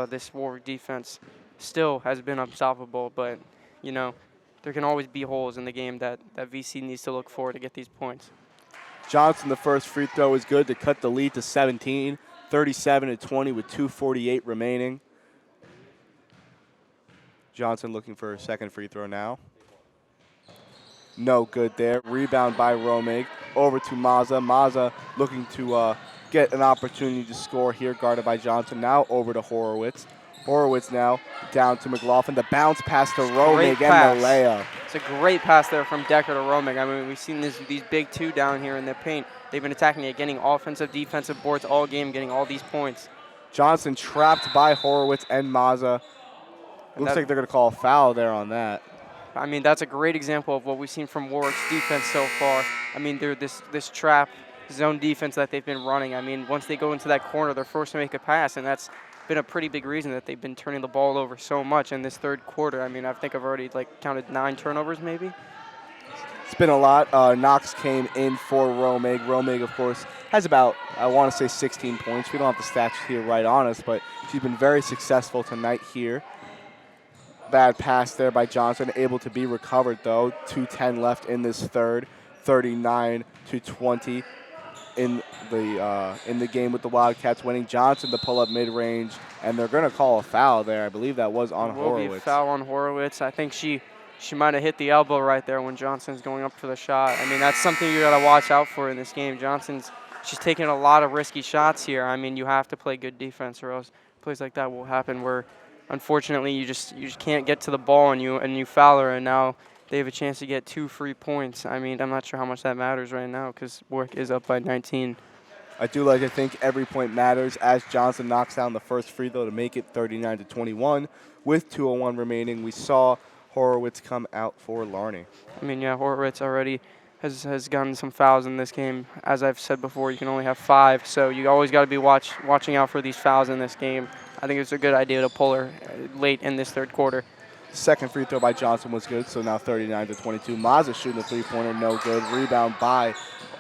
This Warwick defense still has been unstoppable, but, you know, there can always be holes in the game that VC needs to look for to get these points. Johnson, the first free throw is good to cut the lead to 17, 37-20 with 2:48 remaining. Johnson looking for a second free throw now. No good there. Rebound by Romig. Over to Mazza. Mazza looking to get an opportunity to score here, guarded by Johnson. Now over to Horowitz. Horowitz now down to McLaughlin. The bounce pass to Romig and the layup. It's a great pass there from Decker to Romig. I mean, we've seen these big two down here in the paint. They've been attacking it, getting offensive, defensive boards all game, getting all these points. Johnson trapped by Horowitz and Mazza. Looks like they're going to call a foul there on that. I mean, that's a great example of what we've seen from Warwick's defense so far. I mean, they're this trap zone defense that they've been running. I mean, once they go into that corner, they're forced to make a pass, and that's been a pretty big reason that they've been turning the ball over so much in this third quarter. I mean, I think I've already counted 9 turnovers maybe. It's been a lot. Knox came in for Romig. Romig, of course, has about, I want to say 16 points. We don't have the stats here right on us, but she's been very successful tonight here. Bad pass there by Johnson, able to be recovered though. 2:10 left in this third, 39-20 in the game with the Wildcats winning. Johnson to pull up mid-range, and they're going to call a foul there. I believe that was on Horowitz. Will be a foul on Horowitz. I think she might have hit the elbow right there when Johnson's going up for the shot. I mean, that's something you got to watch out for in this game. She's taking a lot of risky shots here. I mean, you have to play good defense, or else plays like that will happen where, unfortunately, you just can't get to the ball and you foul her, and now they have a chance to get 2 free points. I mean, I'm not sure how much that matters right now because Warwick is up by 19. I do like to think every point matters as Johnson knocks down the first free throw to make it 39-21 with 2:01 remaining. We saw Horowitz come out for Larney. I mean, yeah, Horowitz already has gotten some fouls in this game. As I've said before, you can only have 5, so you always got to be watching out for these fouls in this game. I think it's a good idea to pull her late in this third quarter. Second free throw by Johnson was good, so now 39-22. Mazza shooting a three-pointer, no good. Rebound by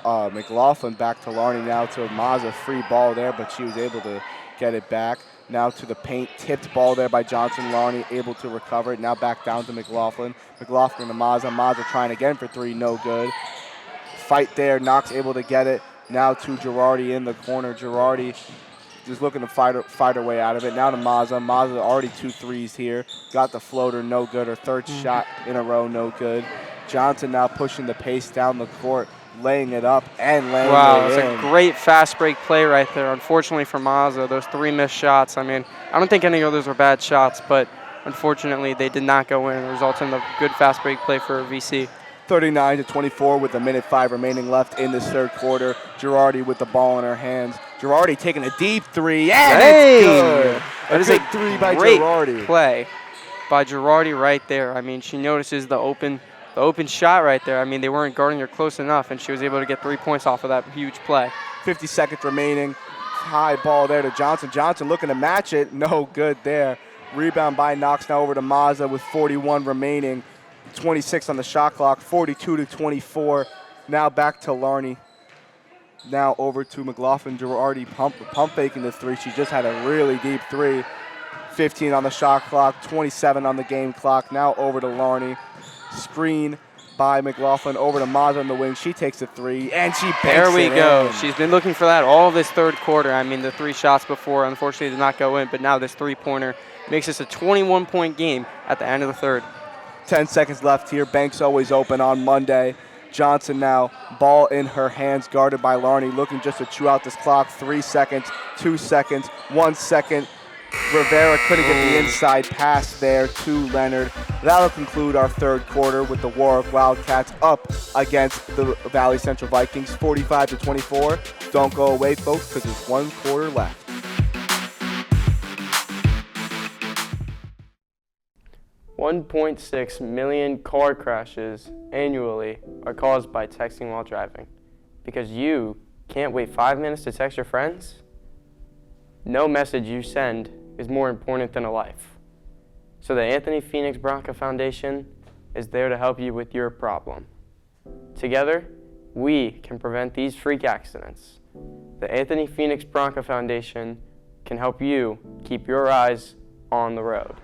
McLaughlin. Back to Larney now to Mazza. Free ball there, but she was able to get it back. Now to the paint. Tipped ball there by Johnson. Larney able to recover it. Now back down to McLaughlin. McLaughlin to Mazza. Mazza trying again for 3, no good. Fight there. Knox able to get it. Now to Girardi in the corner. Girardi just looking to fight her way out of it. Now to Mazza. Mazza already 2 threes here. Got the floater, no good. Her third shot in a row, no good. Johnson now pushing the pace down the court, laying it up and laying it in. Wow, it's a great fast break play right there. Unfortunately for Mazza, those 3 missed shots. I mean, I don't think any of those were bad shots, but unfortunately they did not go in. It resulted in a good fast break play for VC. 39-24 with 1:05 remaining left in this third quarter. Girardi with the ball in her hands. Girardi taking a deep 3, and it's good. That is a 3 by great Girardi. Play by Girardi right there. I mean, she notices the open shot right there. I mean, they weren't guarding her close enough, and she was able to get 3 points off of that huge play. 50 seconds remaining. High ball there to Johnson. Johnson looking to match it. No good there. Rebound by Knox now over to Mazza with 41 remaining. 26 on the shot clock, 42-24. Now back to Larney. Now over to McLaughlin. Girardi pump faking the 3. She just had a really deep 3. 15 on the shot clock, 27 on the game clock. Now over to Larney. Screen by McLaughlin over to Mazza on the wing. She takes a 3, and she banks There we it go. in. She's been looking for that all this third quarter. I mean, the 3 shots before, unfortunately, did not go in, but now this 3-pointer makes this a 21-point game at the end of the third. 10 seconds left here. Banks always open on Monday. Johnson now, ball in her hands, guarded by Larney, looking just to chew out this clock. 3 seconds, 2 seconds, 1 second. Rivera couldn't get the inside pass there to Leonard. That'll conclude our third quarter with the Warwick Wildcats up against the Valley Central Vikings, 45-24. Don't go away, folks, because there's 1 quarter left. $1.6 million car crashes annually are caused by texting while driving. Because you can't wait 5 minutes to text your friends? No message you send is more important than a life. So the Anthony Phoenix Bronca Foundation is there to help you with your problem. Together, we can prevent these freak accidents. The Anthony Phoenix Bronca Foundation can help you keep your eyes on the road.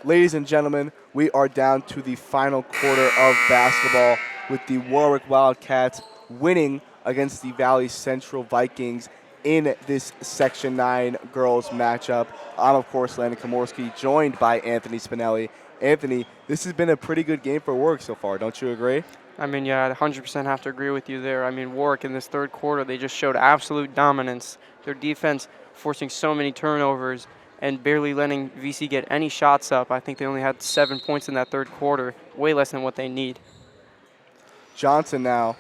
Ladies and gentlemen, we are down to the final quarter of basketball with the Warwick Wildcats winning against the Valley Central Vikings in this Section 9 girls matchup. I'm, of course, Landon Komorski, joined by Anthony Spinelli. Anthony, this has been a pretty good game for Warwick so far. Don't you agree? I mean, yeah, I 100% have to agree with you there. I mean, Warwick in this third quarter, they just showed absolute dominance. Their defense forcing so many turnovers and barely letting VC get any shots up. I think they only had 7 points in that third quarter, way less than what they need. Johnson now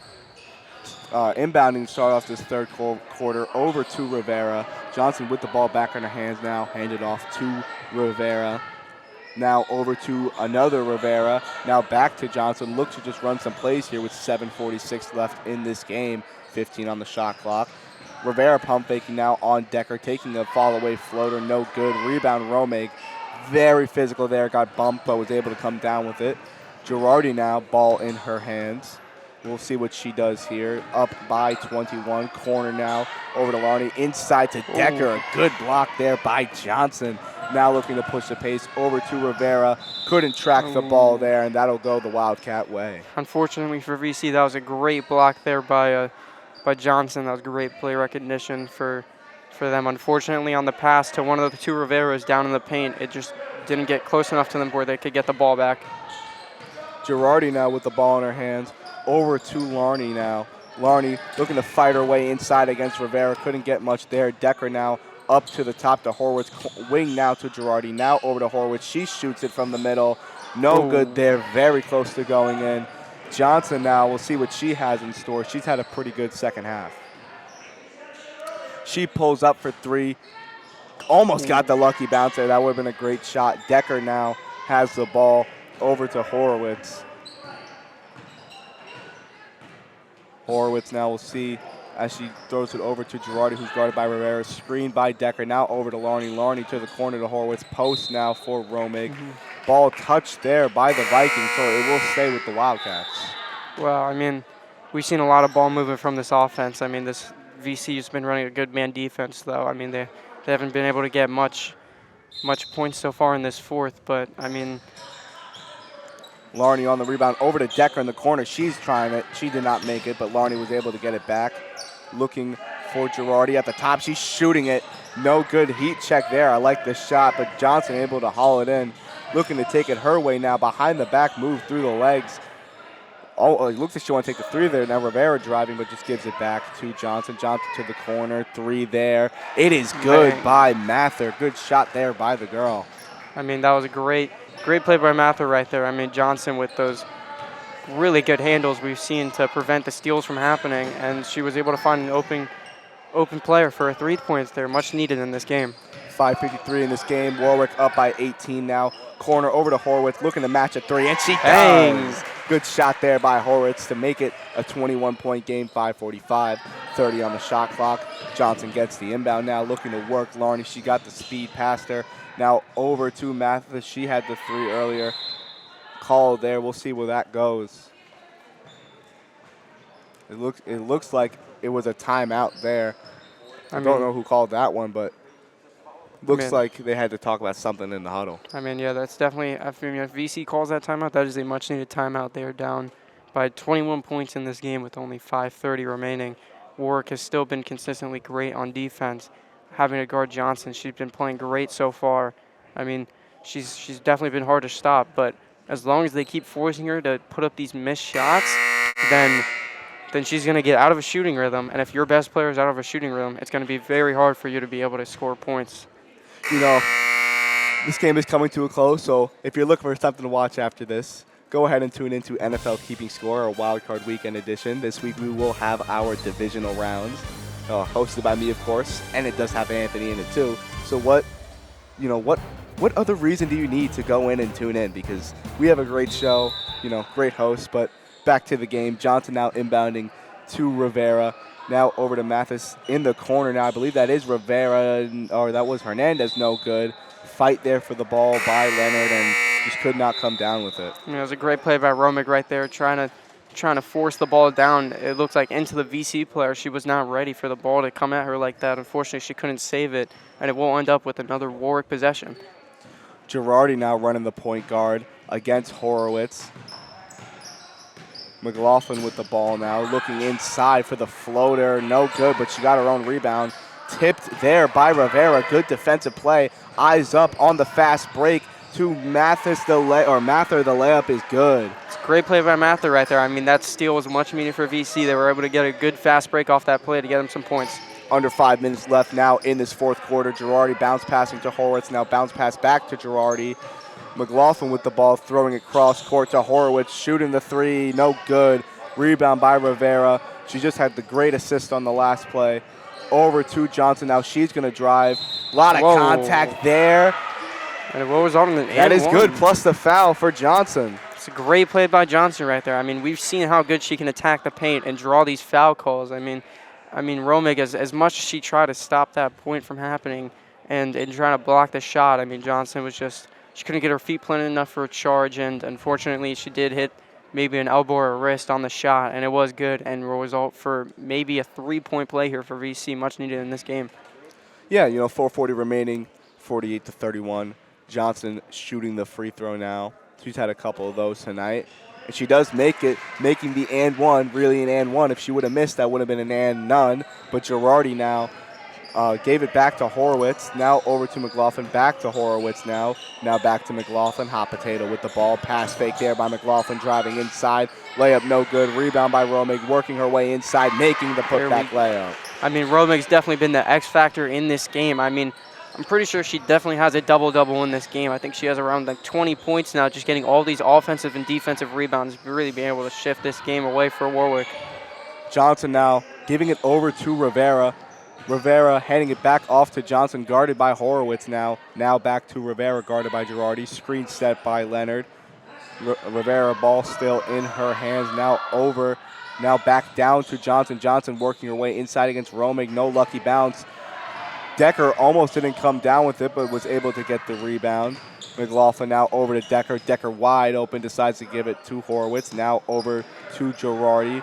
inbounding to start off this third quarter over to Rivera. Johnson with the ball back in her hands now, handed off to Rivera. Now over to another Rivera. Now back to Johnson. Look to just run some plays here with 7:46 left in this game. 15 on the shot clock. Rivera pump faking now on Decker, taking a fall away floater, no good. Rebound Romig, very physical there, got bumped but was able to come down with it. Girardi now, ball in her hands. We'll see what she does here. Up by 21, corner now over to Larney, inside to Decker. A good block there by Johnson. Now looking to push the pace over to Rivera. Couldn't track the ball there, and that'll go the Wildcat way. Unfortunately for VC, that was a great block there by Johnson. That was great play recognition for them. Unfortunately, on the pass to one of the two Riveras down in the paint, it just didn't get close enough to them where they could get the ball back. Girardi now with the ball in her hands. Over to Larney now. Larney looking to fight her way inside against Rivera. Couldn't get much there. Decker now up to the top to Horwitz. Wing now to Girardi. Now over to Horwitz. She shoots it from the middle. No good there. Very close to going in. Johnson now, we'll see what she has in store. She's had a pretty good second half. She pulls up for three. Almost got the lucky bounce there. That would have been a great shot. Decker now has the ball over to Horowitz. Horowitz now will see as she throws it over to Girardi, who's guarded by Rivera. Screen by Decker. Now over to Larney. Larney to the corner to Horowitz. Post now for Romig. Ball touched there by the Vikings, so it will stay with the Wildcats. Well, I mean, we've seen a lot of ball movement from this offense. I mean, this VC has been running a good man defense, though. I mean, they haven't been able to get much points so far in this fourth, but, I mean, Larney on the rebound over to Decker in the corner. She's trying it. She did not make it, but Larney was able to get it back. Looking for Girardi at the top. She's shooting it. No good heat check there. I like the shot, but Johnson able to haul it in. Looking to take it her way now. Behind the back move through the legs. Oh, it looks like she wants to take the three there. Now Rivera driving, but just gives it back to Johnson. Johnson to the corner. Three there. It is good by Mather. Good shot there by the girl. I mean, that was a great play by Mather right there. I mean, Johnson with those really good handles we've seen to prevent the steals from happening, and she was able to find an open player for a 3 points there, much needed in this game. 5:53 in this game. Warwick up by 18 now. Corner over to Horwitz, looking to match a three, and she does. Good shot there by Horwitz to make it a 21-point game. 5:45, 30 on the shot clock. Johnson gets the inbound now, looking to work Larney. She got the speed past her. Now over to Mathis. She had the three earlier. Call there. We'll see where that goes. It looks like it was a timeout there. I don't know who called that one, but looks like they had to talk about something in the huddle. I mean, yeah, that's definitely, if VC calls that timeout, that is a much-needed timeout. They are down by 21 points in this game with only 5:30 remaining. Warwick has still been consistently great on defense. Having to guard Johnson, she's been playing great so far. I mean, she's definitely been hard to stop, but as long as they keep forcing her to put up these missed shots, then she's going to get out of a shooting rhythm, and if your best player is out of a shooting rhythm, it's going to be very hard for you to be able to score points. You know, this game is coming to a close, so if you're looking for something to watch after this, go ahead and tune into NFL Keeping Score, our Wildcard Weekend edition. This week we will have our divisional rounds, hosted by me, of course, and it does have Anthony in it too. So what other reason do you need to go in and tune in? Because we have a great show, great host, but back to the game. Johnson now inbounding to Rivera. Now over to Mathis in the corner now. I believe that is Rivera, or that was Hernandez. No good. Fight there for the ball by Leonard, and just could not come down with it. I mean, it was a great play by Romig right there, trying to force the ball down. It looks like into the VC player. She was not ready for the ball to come at her like that. Unfortunately, she couldn't save it, and it will end up with another Warwick possession. Girardi now running the point guard against Horowitz. McLaughlin with the ball now, looking inside for the floater. No good, but she got her own rebound. Tipped there by Rivera. Good defensive play. Eyes up on the fast break to Mather. The layup is good. It's a great play by Mather right there. I mean, that steal was much needed for VC. They were able to get a good fast break off that play to get them some points. Under 5 minutes left now in this fourth quarter. Girardi bounce passing to Horowitz. Now bounce pass back to Girardi. McLaughlin with the ball, throwing it cross court to Horowitz, shooting the three, no good. Rebound by Rivera. She just had the great assist on the last play. Over to Johnson. Now she's going to drive. A lot of contact there. And what was on the That is good, plus the foul for Johnson. It's a great play by Johnson right there. I mean, we've seen how good she can attack the paint and draw these foul calls. I mean, Romig, as much as she tried to stop that point from happening and trying to block the shot, I mean, Johnson was just, she couldn't get her feet planted enough for a charge, and unfortunately she did hit maybe an elbow or a wrist on the shot, and it was good and will result for maybe a 3-point play here for VC, much needed in this game. Yeah, 4:40 remaining, 48-31. Johnson shooting the free throw now. She's had a couple of those tonight. And she does make it, making the and one, really an and one. If she would have missed, that would have been an and none. But Girardi now gave it back to Horowitz. Now over to McLaughlin, back to Horowitz now. Now back to McLaughlin. Hot potato with the ball. Pass fake there by McLaughlin, driving inside. Layup no good. Rebound by Romig, working her way inside, making the putback layup. I mean, Romig's definitely been the X factor in this game. I mean, I'm pretty sure she definitely has a double-double in this game. I think she has around like 20 points now, just getting all these offensive and defensive rebounds, really being able to shift this game away for Warwick. Johnson now giving it over to Rivera. Rivera handing it back off to Johnson, guarded by Horowitz now. Now back to Rivera, guarded by Girardi. Screen set by Leonard. Rivera ball still in her hands. Now over. Now back down to Johnson. Johnson working her way inside against Romig. No lucky bounce. Decker almost didn't come down with it, but was able to get the rebound. McLaughlin now over to Decker. Decker wide open, decides to give it to Horowitz. Now over to Girardi.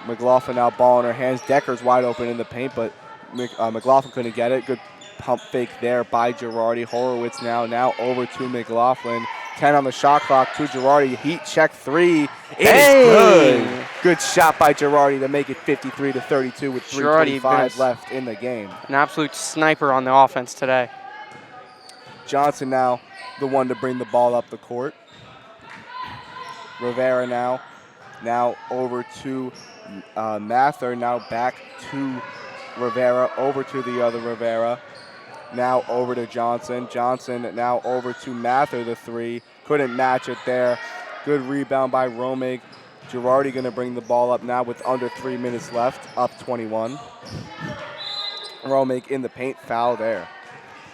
McLaughlin now ball in her hands. Decker's wide open in the paint, but McLaughlin couldn't get it. Good pump fake there by Girardi. Horowitz now over to McLaughlin. 10 on the shot clock to Girardi. Heat check three. It is good. Good shot by Girardi to make it 53-32 with 3:25 left in the game. An absolute sniper on the offense today. Johnson now the one to bring the ball up the court. Rivera now over to Mather. Now back to Rivera. Over to the other Rivera. Now over to Johnson. Johnson now over to Mather, the three. Couldn't match it there. Good rebound by Romig. Girardi going to bring the ball up now with under 3 minutes left, up 21. Romig in the paint, foul there.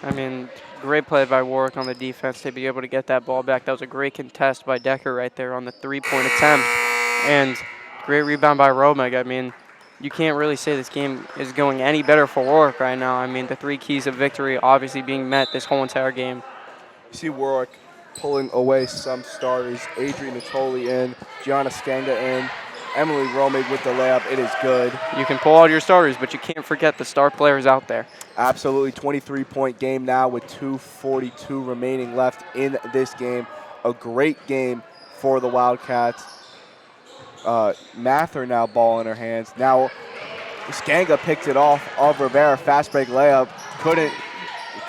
I mean, great play by Warwick on the defense to be able to get that ball back. That was a great contest by Decker right there on the three-point attempt. And great rebound by Romig. I mean, you can't really say this game is going any better for Warwick right now. I mean, the three keys of victory obviously being met this whole entire game. You see Warwick pulling away some starters. Adrian Natoli in, Gianna Skanga in, Emily Romig with the layup. It is good. You can pull out your starters, but you can't forget the star players out there. Absolutely. 23-point game now with 2:42 remaining left in this game. A great game for the Wildcats. Mather now ball in her hands. Now Skanga picked it off of Rivera. Fast break layup. Couldn't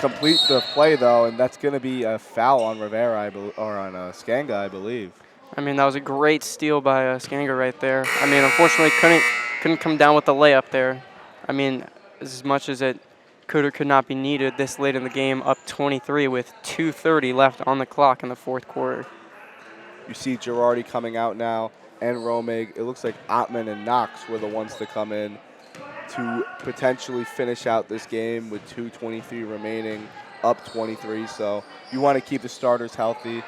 complete the play though, and that's going to be a foul on Rivera, or on Skanga, I believe. I mean, that was a great steal by Skanga right there. I mean, unfortunately, couldn't come down with the layup there. I mean, as much as it could or could not be needed this late in the game, up 23 with 2:30 left on the clock in the fourth quarter. You see Girardi coming out now, and Romig. It looks like Ottman and Knox were the ones to come in to potentially finish out this game with 2:23 remaining, up 23. So you want to keep the starters healthy,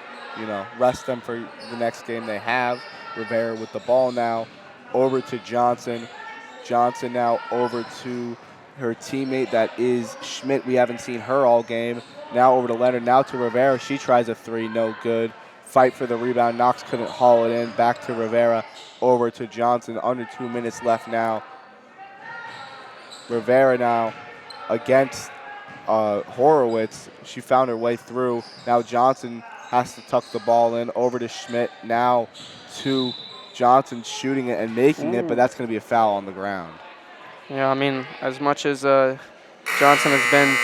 rest them for the next game they have. Rivera with the ball now, over to Johnson. Johnson now over to her teammate, that is Schmidt. We haven't seen her all game. Now over to Leonard, now to Rivera. She tries a three, no good. Fight for the rebound. Knox couldn't haul it in. Back to Rivera, over to Johnson. Under 2 minutes left now. Rivera now against Horowitz. She found her way through. Now Johnson has to tuck the ball in over to Schmidt. Now to Johnson shooting it and making it, but that's going to be a foul on the ground. Yeah, I mean, as much as Johnson has been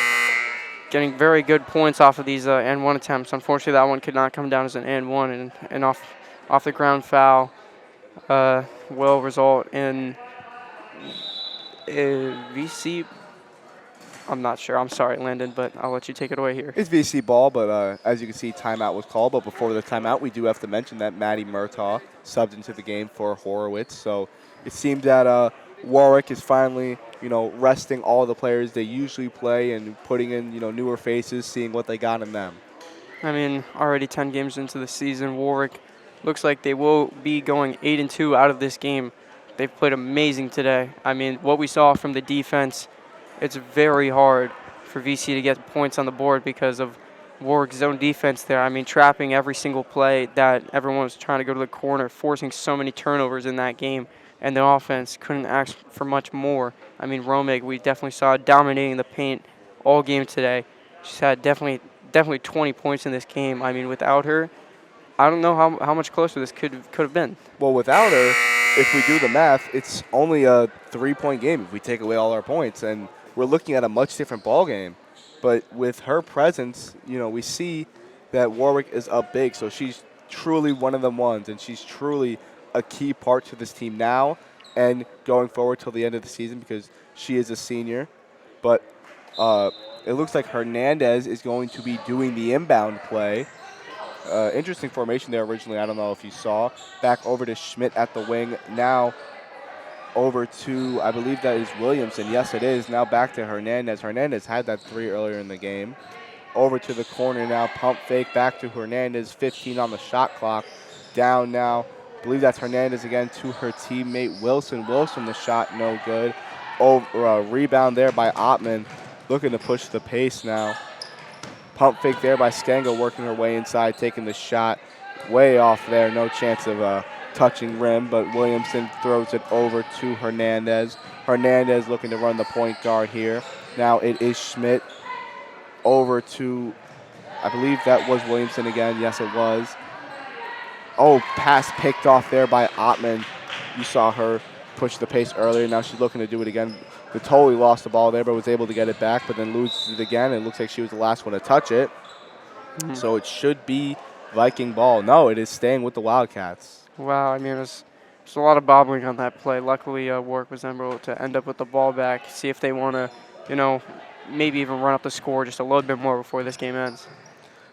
getting very good points off of these and one attempts, unfortunately that one could not come down as an and one, and off the ground foul will result in a VC. I'm not sure. I'm sorry, Landon, but I'll let you take it away here. It's VC ball, but as you can see, timeout was called. But before the timeout, we do have to mention that Maddie Murtaugh subbed into the game for Horowitz. So it seems that Warwick is finally, resting all the players they usually play and putting in, newer faces, seeing what they got in them. I mean, already 10 games into the season, Warwick looks like they will be going 8-2 out of this game. They've played amazing today. I mean, what we saw from the defense, it's very hard for VC to get points on the board because of Warwick's zone defense there. I mean, trapping every single play that everyone was trying to go to the corner, forcing so many turnovers in that game. And the offense couldn't ask for much more. I mean, Romig, we definitely saw dominating the paint all game today. She's had definitely 20 points in this game. I mean, without her, I don't know how much closer this could have been. Well, without her, if we do the math, it's only a 3-point game if we take away all our points. And we're looking at a much different ball game. But with her presence, we see that Warwick is up big. So she's truly one of the ones, and she's truly a key part to this team now and going forward till the end of the season because she is a senior. But it looks like Hernandez is going to be doing the inbound play. Interesting formation there originally. I don't know if you saw. Back over to Schmidt at the wing. Now over to, I believe that is Williamson. Yes, it is. Now back to Hernandez. Hernandez had that three earlier in the game. Over to the corner now. Pump fake back to Hernandez. 15 on the shot clock. Down now. I believe that's Hernandez again to her teammate Wilson. Wilson, the shot no good. Rebound there by Ottman. Looking to push the pace now. Pump fake there by Skenga, working her way inside, taking the shot. Way off there. No chance of touching rim, but Williamson throws it over to Hernandez. Hernandez looking to run the point guard here. Now it is Schmidt over to, I believe that was Williamson again. Yes, it was. Oh, pass picked off there by Ottman. You saw her push the pace earlier. Now she's looking to do it again. Vitoli lost the ball there, but was able to get it back, but then loses it again. It looks like she was the last one to touch it. So it should be Viking ball. No, it is staying with the Wildcats. Wow, I mean, there's a lot of bobbling on that play. Luckily, Warwick was able to end up with the ball back, see if they want to, maybe even run up the score just a little bit more before this game ends.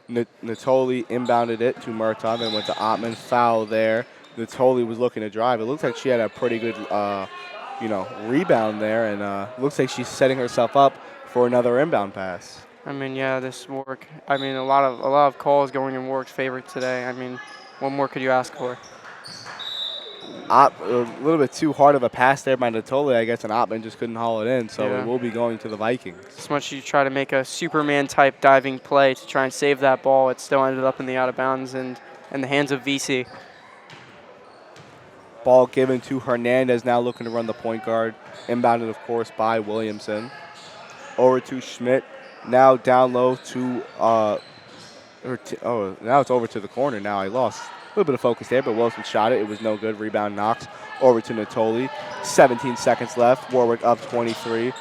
Natoli inbounded it to Murtaugh, then went to Ottman. Foul there. Natoli was looking to drive. It looks like she had a pretty good, rebound there, and looks like she's setting herself up for another inbound pass. I mean, yeah, this Warwick. I mean, a lot of calls going in Warwick's favor today. I mean, what more could you ask for? A little bit too hard of a pass there by Natoli, I guess, and Ottman just couldn't haul it in, so it will be going to the Vikings. As much as you try to make a Superman-type diving play to try and save that ball, it still ended up in the out of bounds and in the hands of VC. Ball given to Hernandez, now looking to run the point guard. Inbounded, of course, by Williamson. Over to Schmidt. Now down low to, now it's over to the corner. Now I lost a little bit of focus there, but Wilson shot it. It was no good. Rebound knocks over to Natoli. 17 seconds left. Warwick up 23.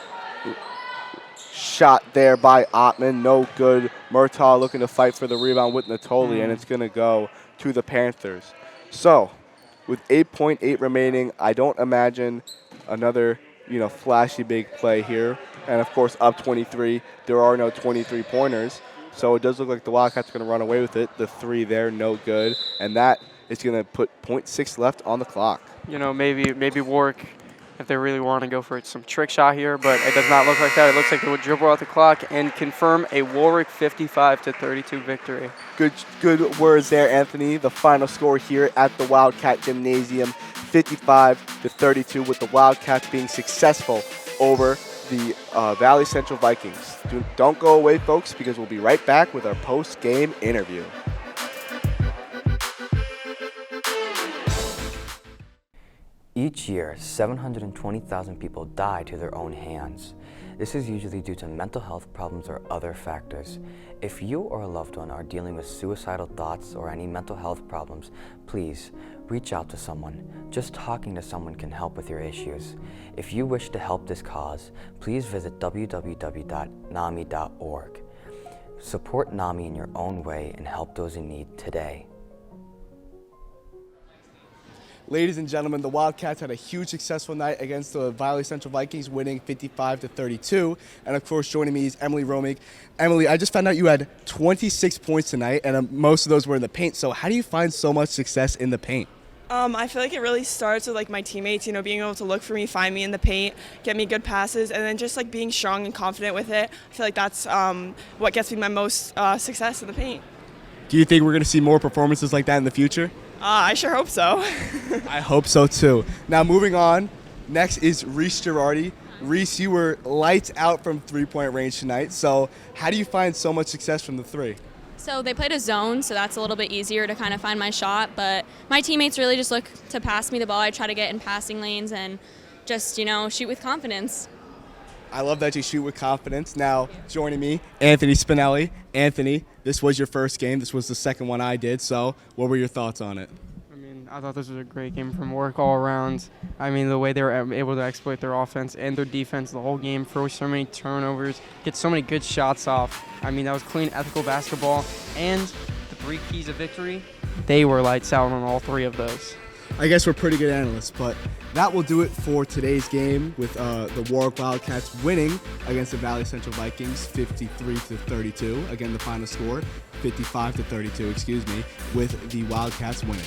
Shot there by Ottman. No good. Murtaugh looking to fight for the rebound with Natoli, and it's going to go to the Panthers. So, with 8.8 remaining, I don't imagine another, flashy big play here. And, of course, up 23. There are no 23-pointers. So it does look like the Wildcats are going to run away with it. The three there, no good. And that is going to put 0.6 left on the clock. Maybe Warwick, if they really want to go for some trick shot here, but it does not look like that. It looks like they would dribble out the clock and confirm a Warwick 55-32 victory. Good words there, Anthony. The final score here at the Wildcat Gymnasium, 55-32, with the Wildcats being successful over the Valley Central Vikings. Don't go away, folks, because we'll be right back with our post-game interview. Each year, 720,000 people die to their own hands. This is usually due to mental health problems or other factors. If you or a loved one are dealing with suicidal thoughts or any mental health problems, please reach out to someone. Just talking to someone can help with your issues. If you wish to help this cause, please visit www.nami.org. Support NAMI in your own way and help those in need today. Ladies and gentlemen, the Wildcats had a huge successful night against the Valley Central Vikings, winning 55-32. And of course, joining me is Emily Romig. Emily, I just found out you had 26 points tonight, and most of those were in the paint. So how do you find so much success in the paint? I feel like it really starts with like my teammates, being able to look for me, find me in the paint, get me good passes, and then just like being strong and confident with it. I feel like that's what gets me my most success in the paint. Do you think we're going to see more performances like that in the future? I sure hope so. I hope so too. Now moving on, next is Reese Girardi. Reese, you were lights out from three-point range tonight. So how do you find so much success from the three? So they played a zone, so that's a little bit easier to kind of find my shot. But my teammates really just look to pass me the ball. I try to get in passing lanes and just, shoot with confidence. I love that you shoot with confidence. Now, joining me, Anthony Spinelli. Anthony, this was your first game. This was the second one I did. So what were your thoughts on it? I thought this was a great game from Warwick all around. The way they were able to exploit their offense and their defense the whole game, throw so many turnovers, get so many good shots off. That was clean, ethical basketball. And the 3 keys of victory, they were lights out on all 3 of those. I guess we're pretty good analysts, but that will do it for today's game with the Warwick Wildcats winning against the Valley Central Vikings 53-32. Again, the final score 55-32, with the Wildcats winning.